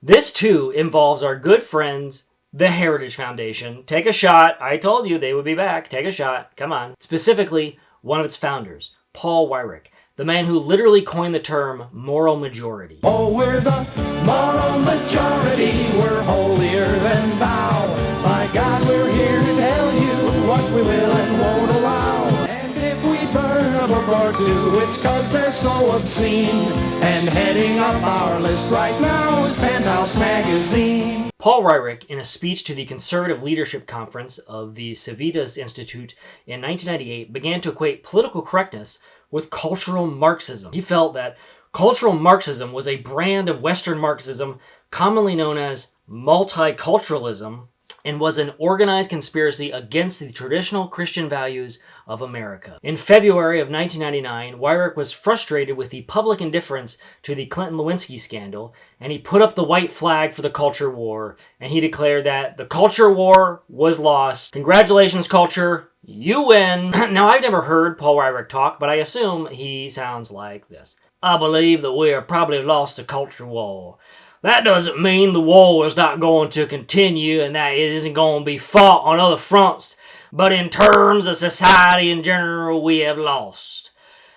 this too involves our good friends, the Heritage Foundation. Take a shot. I told you they would be back. Take a shot. Come on. Specifically, one of its founders, Paul Weyrich, the man who literally coined the term moral majority. Oh, we're the moral majority, we're holier than thou. My God, we're here to tell you what we will and won't allow. And if we burn a book or two, it's 'cause they're so obscene. And heading up our list right now is Penthouse Magazine. Paul Weyrich, in a speech to the Conservative Leadership Conference of the Civitas Institute in 1998, began to equate political correctness with cultural Marxism. He felt that cultural Marxism was a brand of Western Marxism, commonly known as multiculturalism, and was an organized conspiracy against the traditional Christian values of America. In February of 1999, Weyrich was frustrated with the public indifference to the Clinton-Lewinsky scandal, and he put up the white flag for the culture war, and he declared that the culture war was lost. Congratulations, culture, you win. Now, I've never heard Paul Weyrich talk, but I assume he sounds like this. I believe that we have probably lost the culture war. That doesn't mean the war is not going to continue and that it isn't going to be fought on other fronts, but in terms of society in general, we have lost.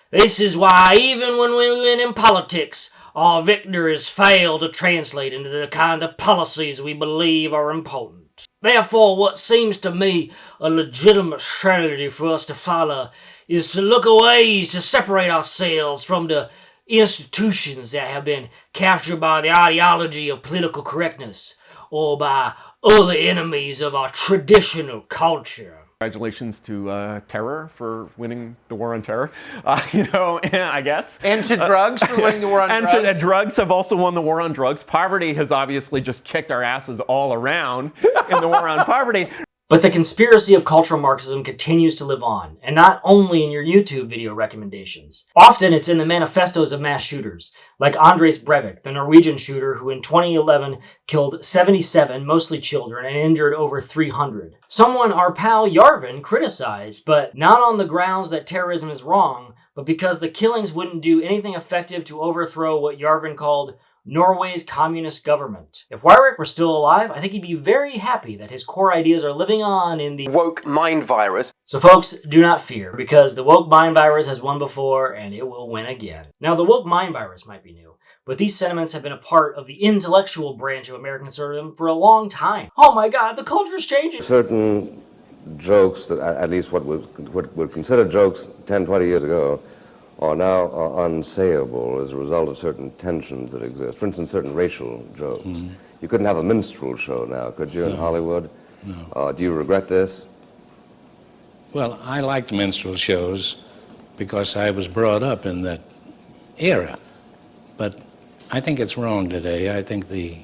This is why even when we win in politics, our victories fail to translate into the kind of policies we believe are important. Therefore, what seems to me a legitimate strategy for us to follow is to look at ways to separate ourselves from the institutions that have been captured by the ideology of political correctness or by other enemies of our traditional culture. Congratulations to Terror for winning the war on terror, I guess. And to drugs for winning the war on drugs. And drugs have also won the war on drugs. Poverty has obviously just kicked our asses all around in the war on poverty. But the conspiracy of cultural Marxism continues to live on, and not only in your YouTube video recommendations. Often it's in the manifestos of mass shooters, like Andres Breivik, the Norwegian shooter who in 2011 killed 77, mostly children, and injured over 300. Someone our pal Yarvin criticized, but not on the grounds that terrorism is wrong, but because the killings wouldn't do anything effective to overthrow what Yarvin called Norway's communist government. If Weyrich were still alive, I think he'd be very happy that his core ideas are living on in the woke mind virus. So folks, do not fear, because the woke mind virus has won before and it will win again. Now, the woke mind virus might be new, but these sentiments have been a part of the intellectual branch of American conservatism for a long time. Oh my God, the culture's changing. Certain jokes, that at least what were considered jokes 10, 20 years ago, are now unsayable as a result of certain tensions that exist. For instance, certain racial jokes. Mm-hmm. You couldn't have a minstrel show now, could you, in Hollywood? No. Do you regret this? Well, I liked minstrel shows because I was brought up in that era. But I think it's wrong today. I think the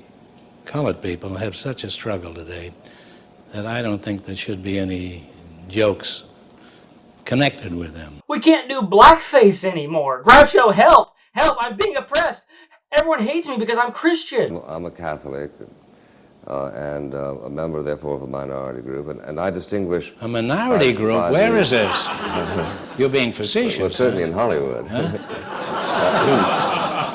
colored people have such a struggle today that I don't think there should be any jokes connected with them. We can't do blackface anymore. Groucho, help! Help! I'm being oppressed! Everyone hates me because I'm Christian. I'm a Catholic and a member, therefore, of a minority group, and I distinguish... A minority group? Where is this? You're being facetious. Well, certainly in Hollywood. Huh?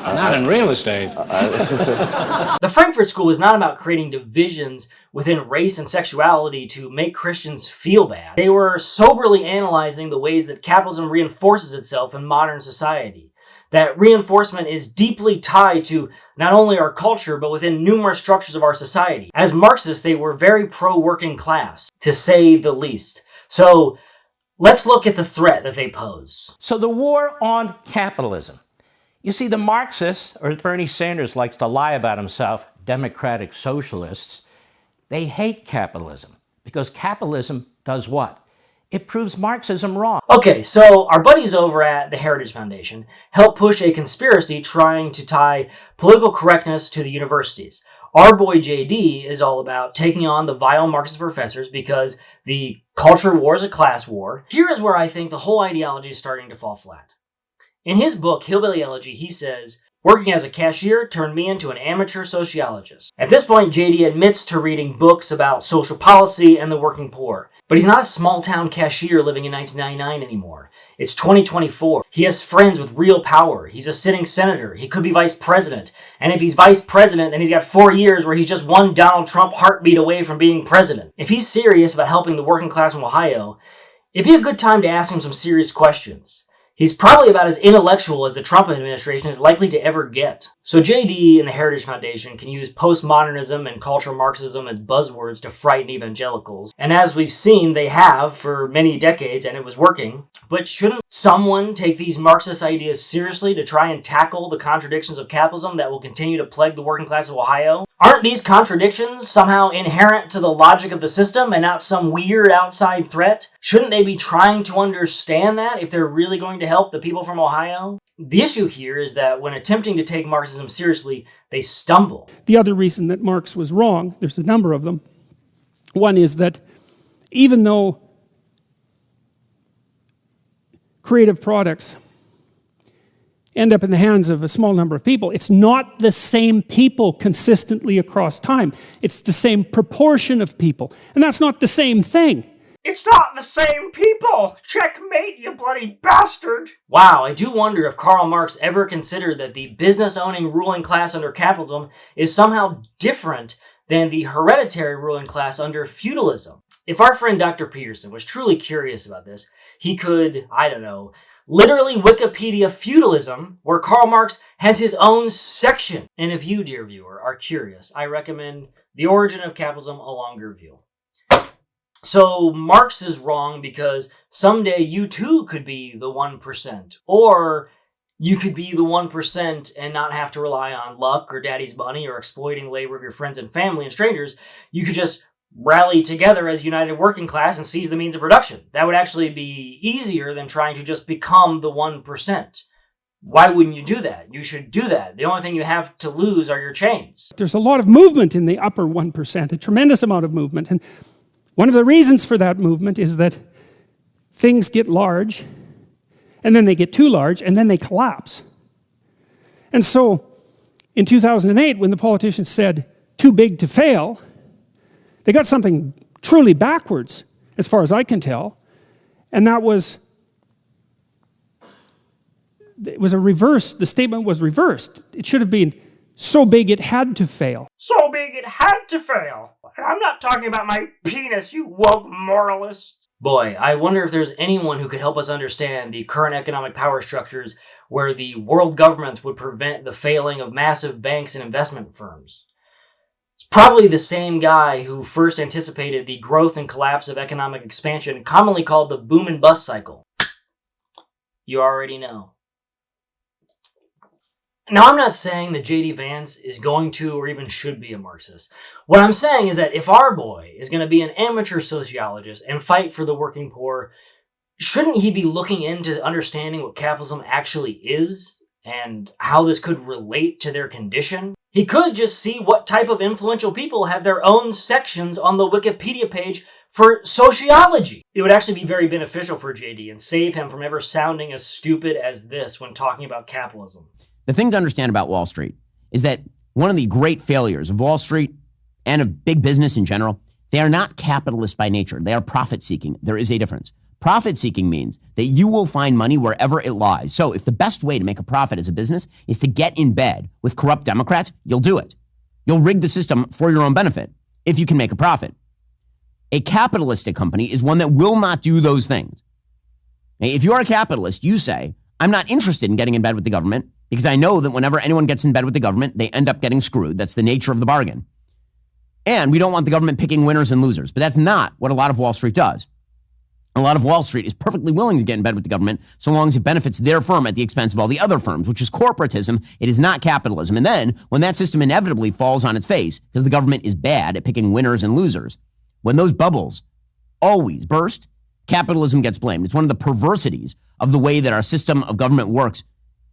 Not in real estate. The Frankfurt School was not about creating divisions within race and sexuality to make Christians feel bad. They were soberly analyzing the ways that capitalism reinforces itself in modern society. That reinforcement is deeply tied to not only our culture, but within numerous structures of our society. As Marxists, they were very pro-working class, to say the least. So let's look at the threat that they pose. So the war on capitalism. You see, the Marxists, or as Bernie Sanders likes to lie about himself, democratic socialists, they hate capitalism because capitalism does what? It proves Marxism wrong. Okay, so our buddies over at the Heritage Foundation help push a conspiracy trying to tie political correctness to the universities. Our boy JD is all about taking on the vile Marxist professors because the culture war is a class war. Here is where I think the whole ideology is starting to fall flat. In his book, Hillbilly Elegy, he says, working as a cashier turned me into an amateur sociologist. At this point, JD admits to reading books about social policy and the working poor. But he's not a small-town cashier living in 1999 anymore. It's 2024. He has friends with real power. He's a sitting senator. He could be vice president. And if he's vice president, then he's got 4 years where he's just one Donald Trump heartbeat away from being president. If he's serious about helping the working class in Ohio, it'd be a good time to ask him some serious questions. He's probably about as intellectual as the Trump administration is likely to ever get. So JD and the Heritage Foundation can use postmodernism and cultural Marxism as buzzwords to frighten evangelicals. And as we've seen, they have for many decades, and it was working. But shouldn't someone take these Marxist ideas seriously to try and tackle the contradictions of capitalism that will continue to plague the working class of Ohio? Aren't these contradictions somehow inherent to the logic of the system and not some weird outside threat? Shouldn't they be trying to understand that if they're really going to help the people from Ohio? The issue here is that when attempting to take Marxism seriously, they stumble. The other reason that Marx was wrong, there's a number of them. One is that even though creative products end up in the hands of a small number of people, it's not the same people consistently across time. It's the same proportion of people. And that's not the same thing. It's not the same people! Checkmate, you bloody bastard! Wow, I do wonder if Karl Marx ever considered that the business-owning ruling class under capitalism is somehow different than the hereditary ruling class under feudalism. If our friend Dr. Peterson was truly curious about this, he could, I don't know, literally Wikipedia feudalism, where Karl Marx has his own section. And if you, dear viewer, are curious, I recommend The Origin of Capitalism, A Longer View. So Marx is wrong because someday you too could be the 1%. Or you could be the 1% and not have to rely on luck or daddy's money or exploiting the labor of your friends and family and strangers. You could just rally together as united working class and seize the means of production. That would actually be easier than trying to just become the 1%. Why wouldn't you do that? You should do that. The only thing you have to lose are your chains. There's a lot of movement in the upper 1%, a tremendous amount of movement. And one of the reasons for that movement is that things get large, and then they get too large, and then they collapse. And so, in 2008, when the politicians said, too big to fail, they got something truly backwards, as far as I can tell, and that was, it was a reverse, the statement was reversed. It should have been, so big it had to fail. So big it had to fail. And I'm not talking about my penis, you woke moralist. Boy, I wonder if there's anyone who could help us understand the current economic power structures where the world governments would prevent the failing of massive banks and investment firms. It's probably the same guy who first anticipated the growth and collapse of economic expansion, commonly called the boom and bust cycle. You already know. Now, I'm not saying that J.D. Vance is going to or even should be a Marxist. What I'm saying is that if our boy is going to be an amateur sociologist and fight for the working poor, shouldn't he be looking into understanding what capitalism actually is and how this could relate to their condition? He could just see what type of influential people have their own sections on the Wikipedia page for sociology. It would actually be very beneficial for JD and save him from ever sounding as stupid as this when talking about capitalism. The thing to understand about Wall Street is that one of the great failures of Wall Street and of big business in general, they are not capitalist by nature. They are profit-seeking. There is a difference. Profit-seeking means that you will find money wherever it lies. So if the best way to make a profit as a business is to get in bed with corrupt Democrats, you'll do it. You'll rig the system for your own benefit if you can make a profit. A capitalistic company is one that will not do those things. If you are a capitalist, you say, I'm not interested in getting in bed with the government because I know that whenever anyone gets in bed with the government, they end up getting screwed. That's the nature of the bargain. And we don't want the government picking winners and losers. But that's not what a lot of Wall Street does. A lot of Wall Street is perfectly willing to get in bed with the government so long as it benefits their firm at the expense of all the other firms, which is corporatism. It is not capitalism. And then when that system inevitably falls on its face because the government is bad at picking winners and losers, when those bubbles always burst, capitalism gets blamed. It's one of the perversities of the way that our system of government works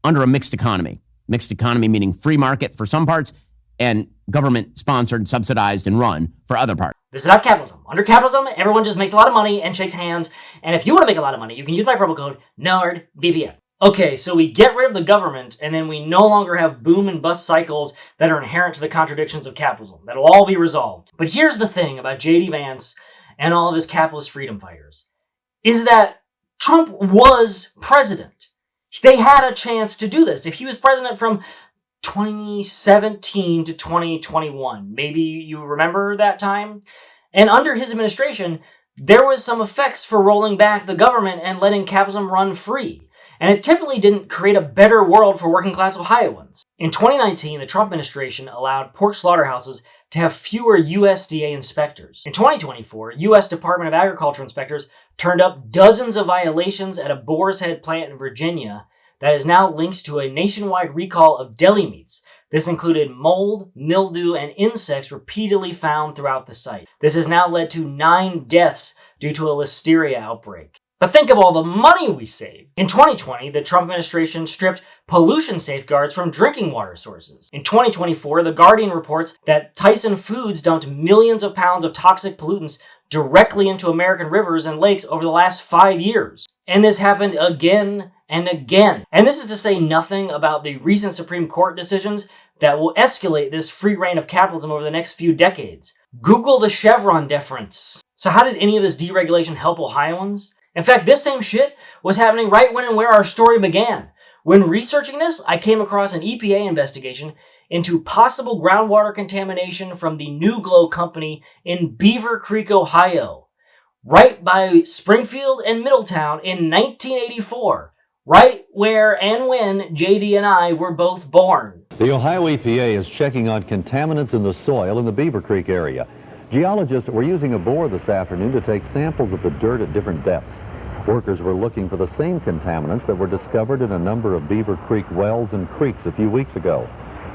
under a mixed economy. Mixed economy meaning free market for some parts and government-sponsored, subsidized, and run for other parts. This is not capitalism. Under capitalism, everyone just makes a lot of money and shakes hands. And if you want to make a lot of money, you can use my promo code NERDVPN. Okay, so we get rid of the government, and then we no longer have boom and bust cycles that are inherent to the contradictions of capitalism. That'll all be resolved. But here's the thing about J.D. Vance and all of his capitalist freedom fighters, is that Trump was president. They had a chance to do this. If he was president from 2017 to 2021. Maybe you remember that time? And under his administration, there was some effects for rolling back the government and letting capitalism run free. And it typically didn't create a better world for working class Ohioans. In 2019, the Trump administration allowed pork slaughterhouses to have fewer USDA inspectors. In 2024, U.S. Department of Agriculture inspectors turned up dozens of violations at a Boar's Head plant in Virginia that is now linked to a nationwide recall of deli meats. This included mold, mildew, and insects repeatedly found throughout the site. This has now led to 9 deaths due to a listeria outbreak. But think of all the money we saved. In 2020, the Trump administration stripped pollution safeguards from drinking water sources. In 2024, The Guardian reports that Tyson Foods dumped millions of pounds of toxic pollutants directly into American rivers and lakes over the last 5 years. And this happened again and again. And this is to say nothing about the recent Supreme Court decisions that will escalate this free reign of capitalism over the next few decades. Google the Chevron deference. So how did any of this deregulation help Ohioans? In fact, this same shit was happening right when and where our story began. When researching this, I came across an EPA investigation into possible groundwater contamination from the New Glow company in Beaver Creek, Ohio, right by Springfield and Middletown in 1984, right where and when JD and I were both born. The Ohio EPA is checking on contaminants in the soil in the Beaver Creek area. Geologists were using a bore this afternoon to take samples of the dirt at different depths. Workers were looking for the same contaminants that were discovered in a number of Beaver Creek wells and creeks a few weeks ago.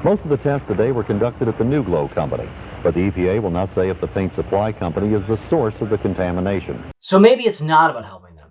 Most of the tests today were conducted at the New Glow Company, but the EPA will not say if the paint supply company is the source of the contamination. So maybe it's not about helping them.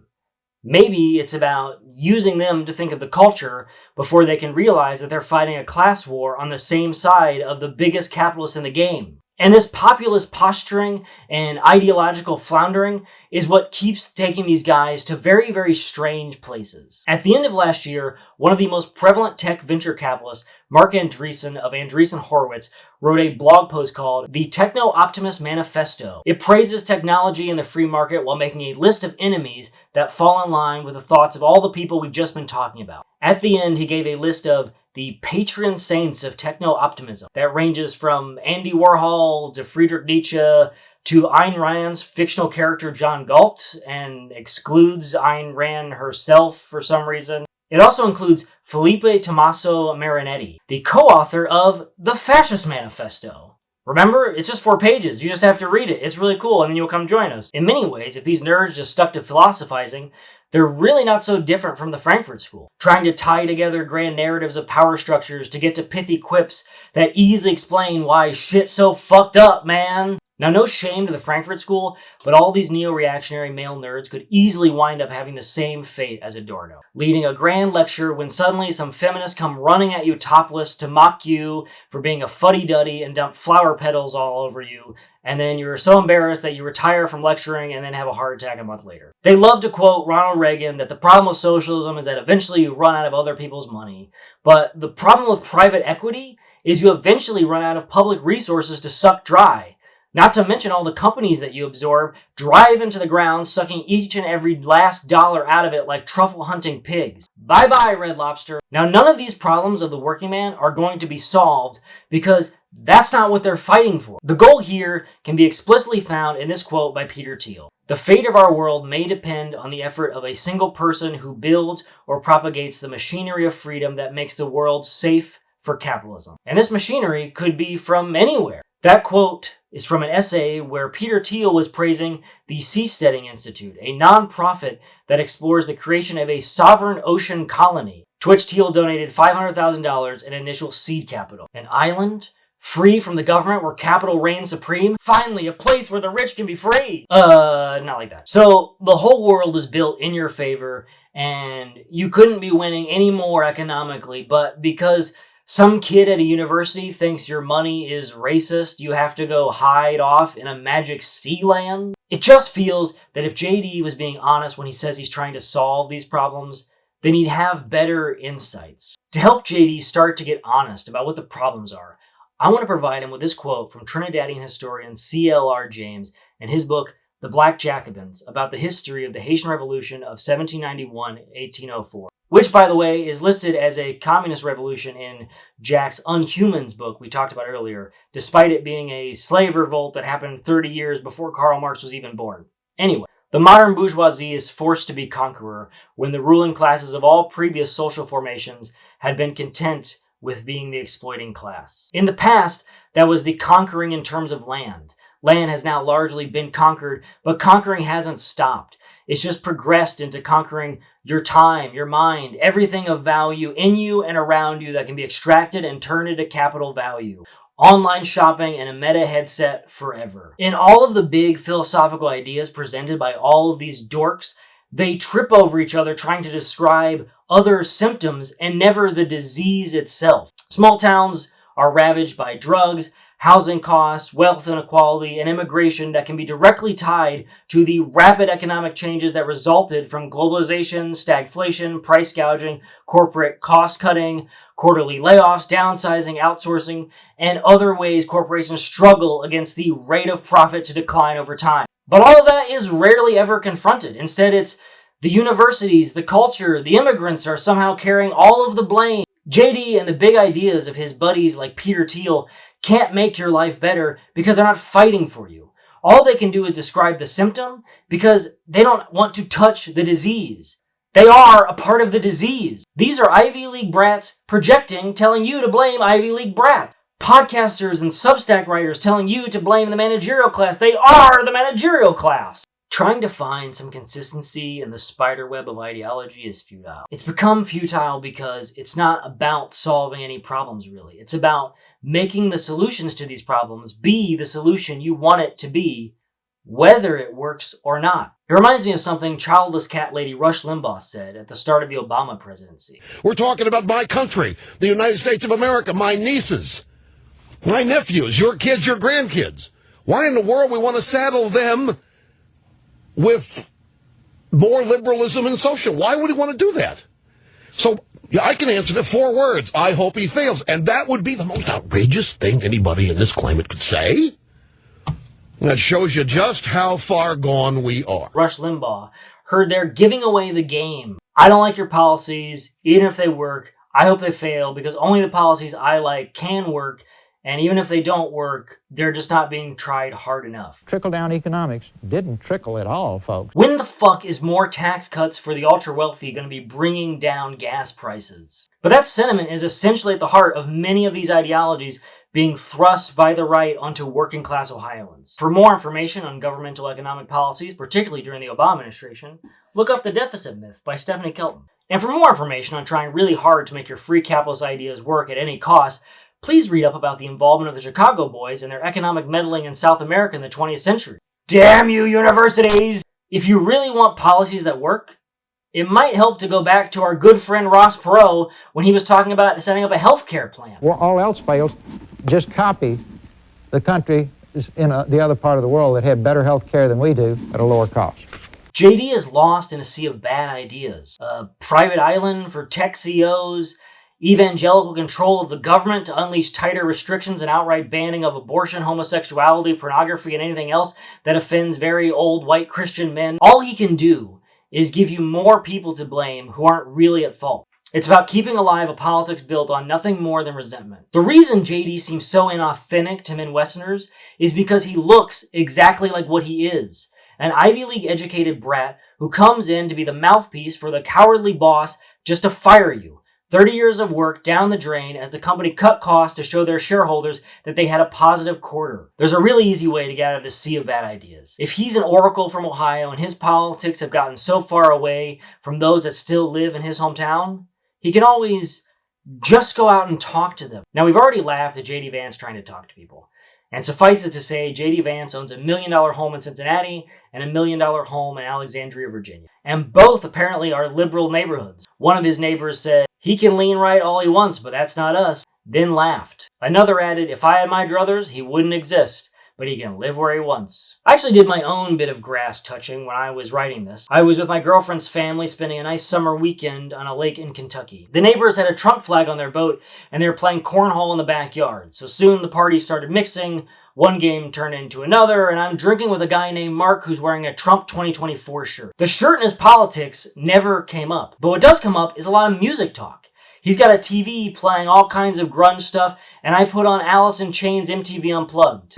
Maybe it's about using them to think of the culture before they can realize that they're fighting a class war on the same side of the biggest capitalists in the game. And this populist posturing and ideological floundering is what keeps taking these guys to very, very strange places. At the end of last year, one of the most prevalent tech venture capitalists, Mark Andreessen of Andreessen Horowitz, wrote a blog post called The Techno-Optimist Manifesto. It praises technology and the free market while making a list of enemies that fall in line with the thoughts of all the people we've just been talking about. At the end, he gave a list of the patron saints of techno-optimism that ranges from Andy Warhol to Friedrich Nietzsche to Ayn Rand's fictional character John Galt, and excludes Ayn Rand herself for some reason. It also includes Felipe Tommaso Marinetti, the co-author of The Fascist Manifesto. Remember, it's just 4 pages. You just have to read it. It's really cool, and then you'll come join us. In many ways, if these nerds just stuck to philosophizing, they're really not so different from the Frankfurt School, trying to tie together grand narratives of power structures to get to pithy quips that easily explain why shit's so fucked up, man. Now, no shame to the Frankfurt School, but all these neo-reactionary male nerds could easily wind up having the same fate as Adorno, leading a grand lecture when suddenly some feminists come running at you topless to mock you for being a fuddy-duddy and dump flower petals all over you, and then you're so embarrassed that you retire from lecturing and then have a heart attack a month later. They love to quote Ronald Reagan that the problem with socialism is that eventually you run out of other people's money, but the problem with private equity is you eventually run out of public resources to suck dry. Not to mention all the companies that you absorb drive into the ground, sucking each and every last dollar out of it like truffle hunting pigs. Bye-bye, Red Lobster. Now, none of these problems of the working man are going to be solved because that's not what they're fighting for. The goal here can be explicitly found in this quote by Peter Thiel. The fate of our world may depend on the effort of a single person who builds or propagates the machinery of freedom that makes the world safe for capitalism. And this machinery could be from anywhere. That quote is from an essay where Peter Thiel was praising the Seasteading Institute, a non-profit that explores the creation of a sovereign ocean colony, to which Thiel donated $500,000 in initial seed capital. An island free from the government where capital reigns supreme? Finally, a place where the rich can be free! Not like that. So, the whole world is built in your favor, and you couldn't be winning any more economically, but because some kid at a university thinks your money is racist, you have to go hide off in a magic sea land? It just feels that if JD was being honest when he says he's trying to solve these problems, then he'd have better insights. To help JD start to get honest about what the problems are, I want to provide him with this quote from Trinidadian historian C.L.R. James in his book, The Black Jacobins, about the history of the Haitian Revolution of 1791-1804. Which, by the way, is listed as a communist revolution in Jack's Unhumans book we talked about earlier, despite it being a slave revolt that happened 30 years before Karl Marx was even born. Anyway, the modern bourgeoisie is forced to be conqueror when the ruling classes of all previous social formations had been content with being the exploiting class. In the past, that was the conquering in terms of land. Land has now largely been conquered, but conquering hasn't stopped. It's just progressed into conquering your time, your mind, everything of value in you and around you that can be extracted and turned into capital value. Online shopping and a meta headset forever. In all of the big philosophical ideas presented by all of these dorks, they trip over each other trying to describe other symptoms and never the disease itself. Small towns are ravaged by drugs, housing costs, wealth inequality, and immigration that can be directly tied to the rapid economic changes that resulted from globalization, stagflation, price gouging, corporate cost-cutting, quarterly layoffs, downsizing, outsourcing, and other ways corporations struggle against the rate of profit to decline over time. But all of that is rarely ever confronted. Instead, it's the universities, the culture, the immigrants are somehow carrying all of the blame. JD and the big ideas of his buddies like Peter Thiel can't make your life better because they're not fighting for you. All they can do is describe the symptom because they don't want to touch the disease. They are a part of the disease. These are Ivy League brats projecting, telling you to blame Ivy League brats. Podcasters and Substack writers telling you to blame the managerial class. They are the managerial class. Trying to find some consistency in the spiderweb of ideology is futile. It's become futile because it's not about solving any problems, really. It's about making the solutions to these problems be the solution you want it to be, whether it works or not. It reminds me of something childless cat lady Rush Limbaugh said at the start of the Obama presidency. We're talking about my country, the United States of America, my nieces, my nephews, your kids, your grandkids. Why in the world we want to saddle them with more liberalism and social? Why would he want to do that? So yeah, I can answer it in 4 words. I hope he fails. And that would be the most outrageous thing anybody in this climate could say. That shows you just how far gone we are. Rush Limbaugh heard they're giving away the game. I don't like your policies, even if they work. I hope they fail because only the policies I like can work. And even if they don't work, they're just not being tried hard enough. Trickle-down economics didn't trickle at all, folks. When the fuck is more tax cuts for the ultra-wealthy going to be bringing down gas prices? But that sentiment is essentially at the heart of many of these ideologies being thrust by the right onto working-class Ohioans. For more information on governmental economic policies, particularly during the Obama administration, look up The Deficit Myth by Stephanie Kelton. And for more information on trying really hard to make your free capitalist ideas work at any cost, please read up about the involvement of the Chicago Boys and their economic meddling in South America in the 20th century. Damn you, universities! If you really want policies that work, it might help to go back to our good friend Ross Perot when he was talking about setting up a healthcare plan. Well, all else fails, just copy the country in the other part of the world that have better health care than we do at a lower cost. JD is lost in a sea of bad ideas. A private island for tech CEOs, evangelical control of the government to unleash tighter restrictions and outright banning of abortion, homosexuality, pornography, and anything else that offends very old white Christian men. All he can do is give you more people to blame who aren't really at fault. It's about keeping alive a politics built on nothing more than resentment. The reason JD seems so inauthentic to Midwesterners is because he looks exactly like what he is. An Ivy League educated brat who comes in to be the mouthpiece for the cowardly boss just to fire you. 30 years of work down the drain as the company cut costs to show their shareholders that they had a positive quarter. There's a really easy way to get out of this sea of bad ideas. If he's an oracle from Ohio and his politics have gotten so far away from those that still live in his hometown, he can always just go out and talk to them. Now, we've already laughed at J.D. Vance trying to talk to people. And suffice it to say, J.D. Vance owns $1 million home in Cincinnati and $1 million home in Alexandria, Virginia. And both apparently are liberal neighborhoods. One of his neighbors said, "He can lean right all he wants, but that's not us," then laughed. Another added, "If I had my druthers, he wouldn't exist, but he can live where he wants." I actually did my own bit of grass touching when I was writing this. I was with my girlfriend's family spending a nice summer weekend on a lake in Kentucky. The neighbors had a Trump flag on their boat, and they were playing cornhole in the backyard. So soon the party started mixing. One game turned into another, and I'm drinking with a guy named Mark who's wearing a Trump 2024 shirt. The shirt and his politics never came up, but what does come up is a lot of music talk. He's got a TV playing all kinds of grunge stuff, and I put on Alice in Chains' MTV Unplugged.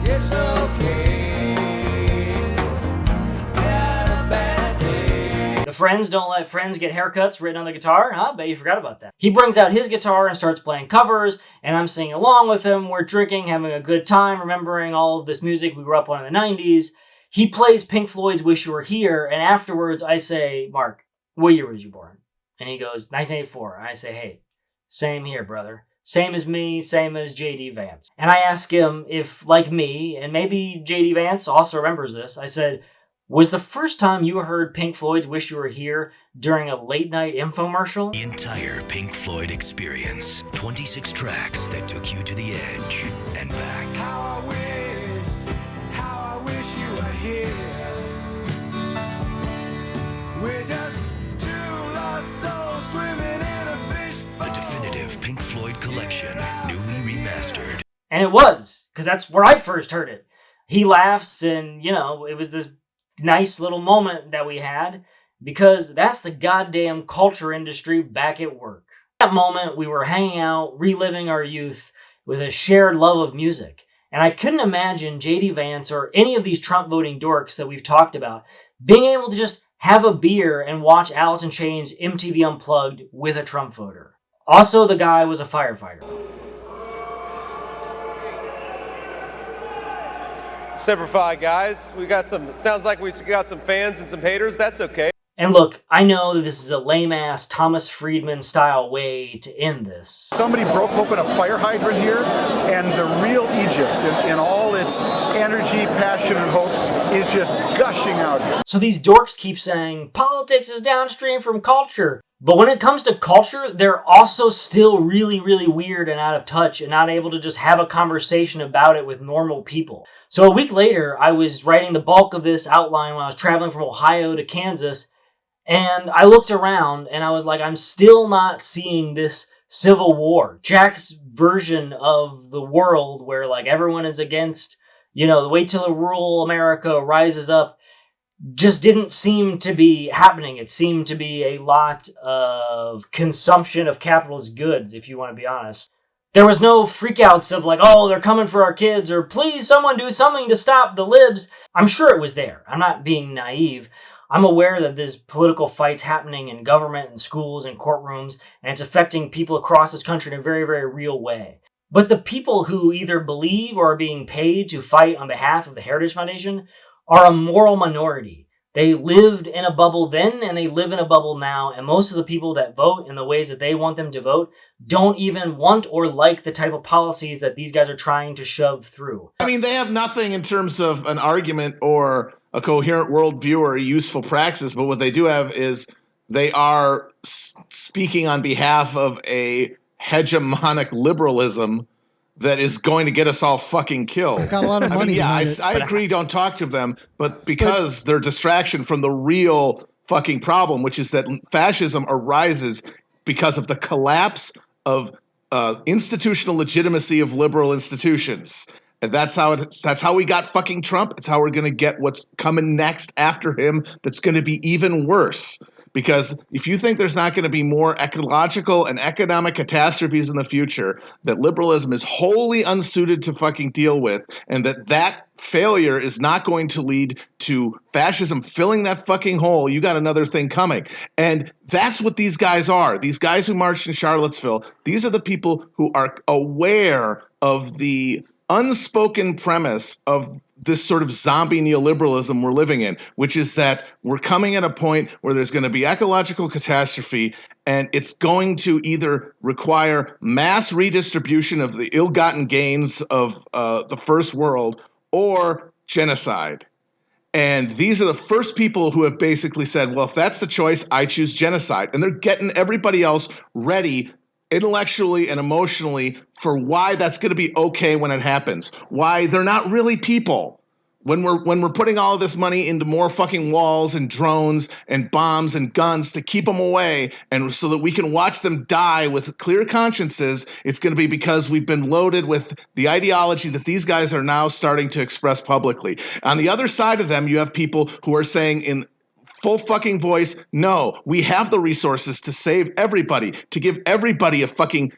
It's okay. The Friends Don't Let Friends Get Haircuts written on the guitar? Huh? Bet you forgot about that. He brings out his guitar and starts playing covers, and I'm singing along with him. We're drinking, having a good time, remembering all of this music we grew up on in the 90s. He plays Pink Floyd's Wish You Were Here, and afterwards I say, "Mark, what year was you born?" And he goes, 1984. And I say, "Hey, same here, brother. Same as me, same as J.D. Vance." And I ask him if, like me, and maybe J.D. Vance also remembers this, I said, "Was the first time you heard Pink Floyd's Wish You Were Here during a late-night infomercial?" The entire Pink Floyd experience. 26 tracks that took you to the edge and back. How I wish you were here. We're just two lost souls swimming in a fishbowl. The definitive Pink Floyd collection, newly remastered. And it was, because that's where I first heard it. He laughs, and, you know, it was this nice little moment that we had, because that's the goddamn culture industry back at work. At that moment, we were hanging out, reliving our youth with a shared love of music. And I couldn't imagine J.D. Vance or any of these Trump voting dorks that we've talked about being able to just have a beer and watch Alice in Chains' MTV Unplugged with a Trump voter. Also, the guy was a firefighter. Semper Fi, guys. We got some, it sounds like we got some fans and some haters. That's okay. And look, I know that this is a lame-ass Thomas Friedman style way to end this. Somebody broke open a fire hydrant here, and the real Egypt, in all its energy, passion, and hopes, is just gushing out here. So these dorks keep saying, politics is downstream from culture. But when it comes to culture, they're also still really, really weird and out of touch and not able to just have a conversation about it with normal people. So a week later, I was writing the bulk of this outline when I was traveling from Ohio to Kansas, and I looked around and I was like, I'm still not seeing this civil war. Jack's version of the world where like everyone is against, wait till the rural America rises up, just didn't seem to be happening. It seemed to be a lot of consumption of capitalist goods, if you want to be honest. There was no freakouts of like, oh, they're coming for our kids, or please someone do something to stop the libs. I'm sure it was there. I'm not being naive. I'm aware that there's political fights happening in government and schools and courtrooms, and it's affecting people across this country in a very, very real way. But the people who either believe or are being paid to fight on behalf of the Heritage Foundation are a moral minority. They lived in a bubble then, and they live in a bubble now, and most of the people that vote in the ways that they want them to vote don't even want or like the type of policies that these guys are trying to shove through. I mean, they have nothing in terms of an argument or a coherent worldview or a useful praxis, but what they do have is they are speaking on behalf of a hegemonic liberalism that is going to get us all fucking killed. It's got a lot of money. I agree, don't talk to them, but because they're distraction from the real fucking problem, which is that fascism arises because of the collapse of institutional legitimacy of liberal institutions. And that's how we got fucking Trump. It's how we're going to get what's coming next after him that's going to be even worse. Because if you think there's not going to be more ecological and economic catastrophes in the future that liberalism is wholly unsuited to fucking deal with, and that failure is not going to lead to fascism filling that fucking hole, you got another thing coming. And that's what these guys are. These guys who marched in Charlottesville, these are the people who are aware of the unspoken premise of this sort of zombie neoliberalism we're living in, which is that we're coming at a point where there's going to be ecological catastrophe, and it's going to either require mass redistribution of the ill-gotten gains of the first world or genocide. And these are the first people who have basically said, well, if that's the choice, I choose genocide. And they're getting everybody else ready intellectually and emotionally for why that's going to be okay when it happens. Why they're not really people. When we're putting all of this money into more fucking walls and drones and bombs and guns to keep them away, and so that we can watch them die with clear consciences, it's going to be because we've been loaded with the ideology that these guys are now starting to express publicly. On the other side of them, you have people who are saying in full fucking voice, no, we have the resources to save everybody, to give everybody a fucking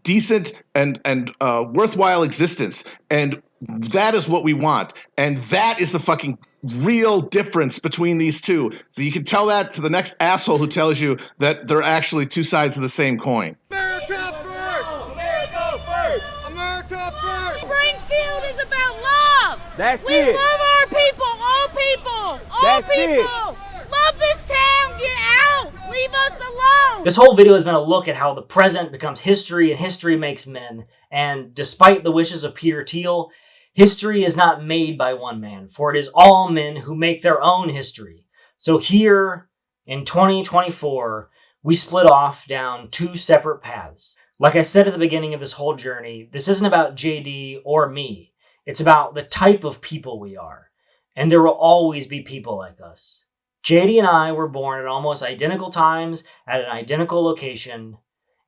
decent and worthwhile existence. And that is what we want. And that is the fucking real difference between these two. So you can tell that to the next asshole who tells you that they're actually two sides of the same coin. America first! America first! America first! Springfield is about love! That's we it! We love our people, all people! All That's people! It. Love this town! Get out! Leave us alone! This whole video has been a look at how the present becomes history and history makes men. And despite the wishes of Peter Thiel, history is not made by one man, for it is all men who make their own history. So here, in 2024, we split off down two separate paths. Like I said at the beginning of this whole journey, this isn't about JD or me. It's about the type of people we are. And there will always be people like us. JD and I were born at almost identical times at an identical location,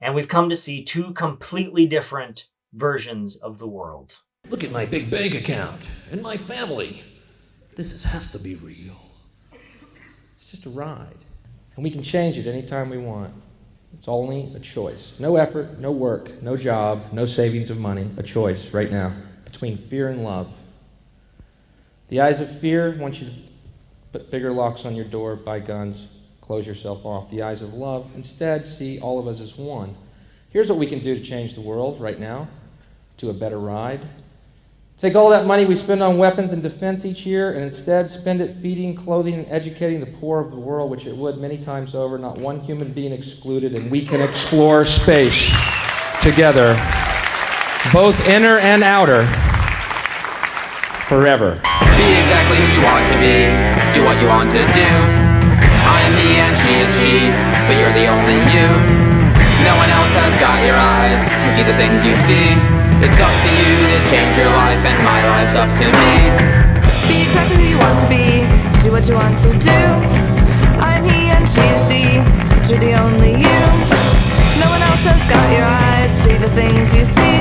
and we've come to see two completely different versions of the world. Look at my big bank account and my family. Has to be real. It's just a ride. And we can change it anytime we want. It's only a choice. No effort, no work, no job, no savings of money. A choice right now between fear and love. The eyes of fear want you to put bigger locks on your door, buy guns, close yourself off. The eyes of love instead see all of us as one. Here's what we can do to change the world right now to a better ride. Take all that money we spend on weapons and defense each year and instead spend it feeding, clothing, and educating the poor of the world, which it would many times over, not one human being excluded, and we can explore space together, both inner and outer, forever. Be exactly who you want to be, do what you want to do. I am he and she is she, but you're the only you. No one else has got your eyes to see the things you see. It's up to you to change your life, and my life's up to me. Be exactly who you want to be, do what you want to do. I'm he and she is she, but you're the only you. No one else has got your eyes to see the things you see.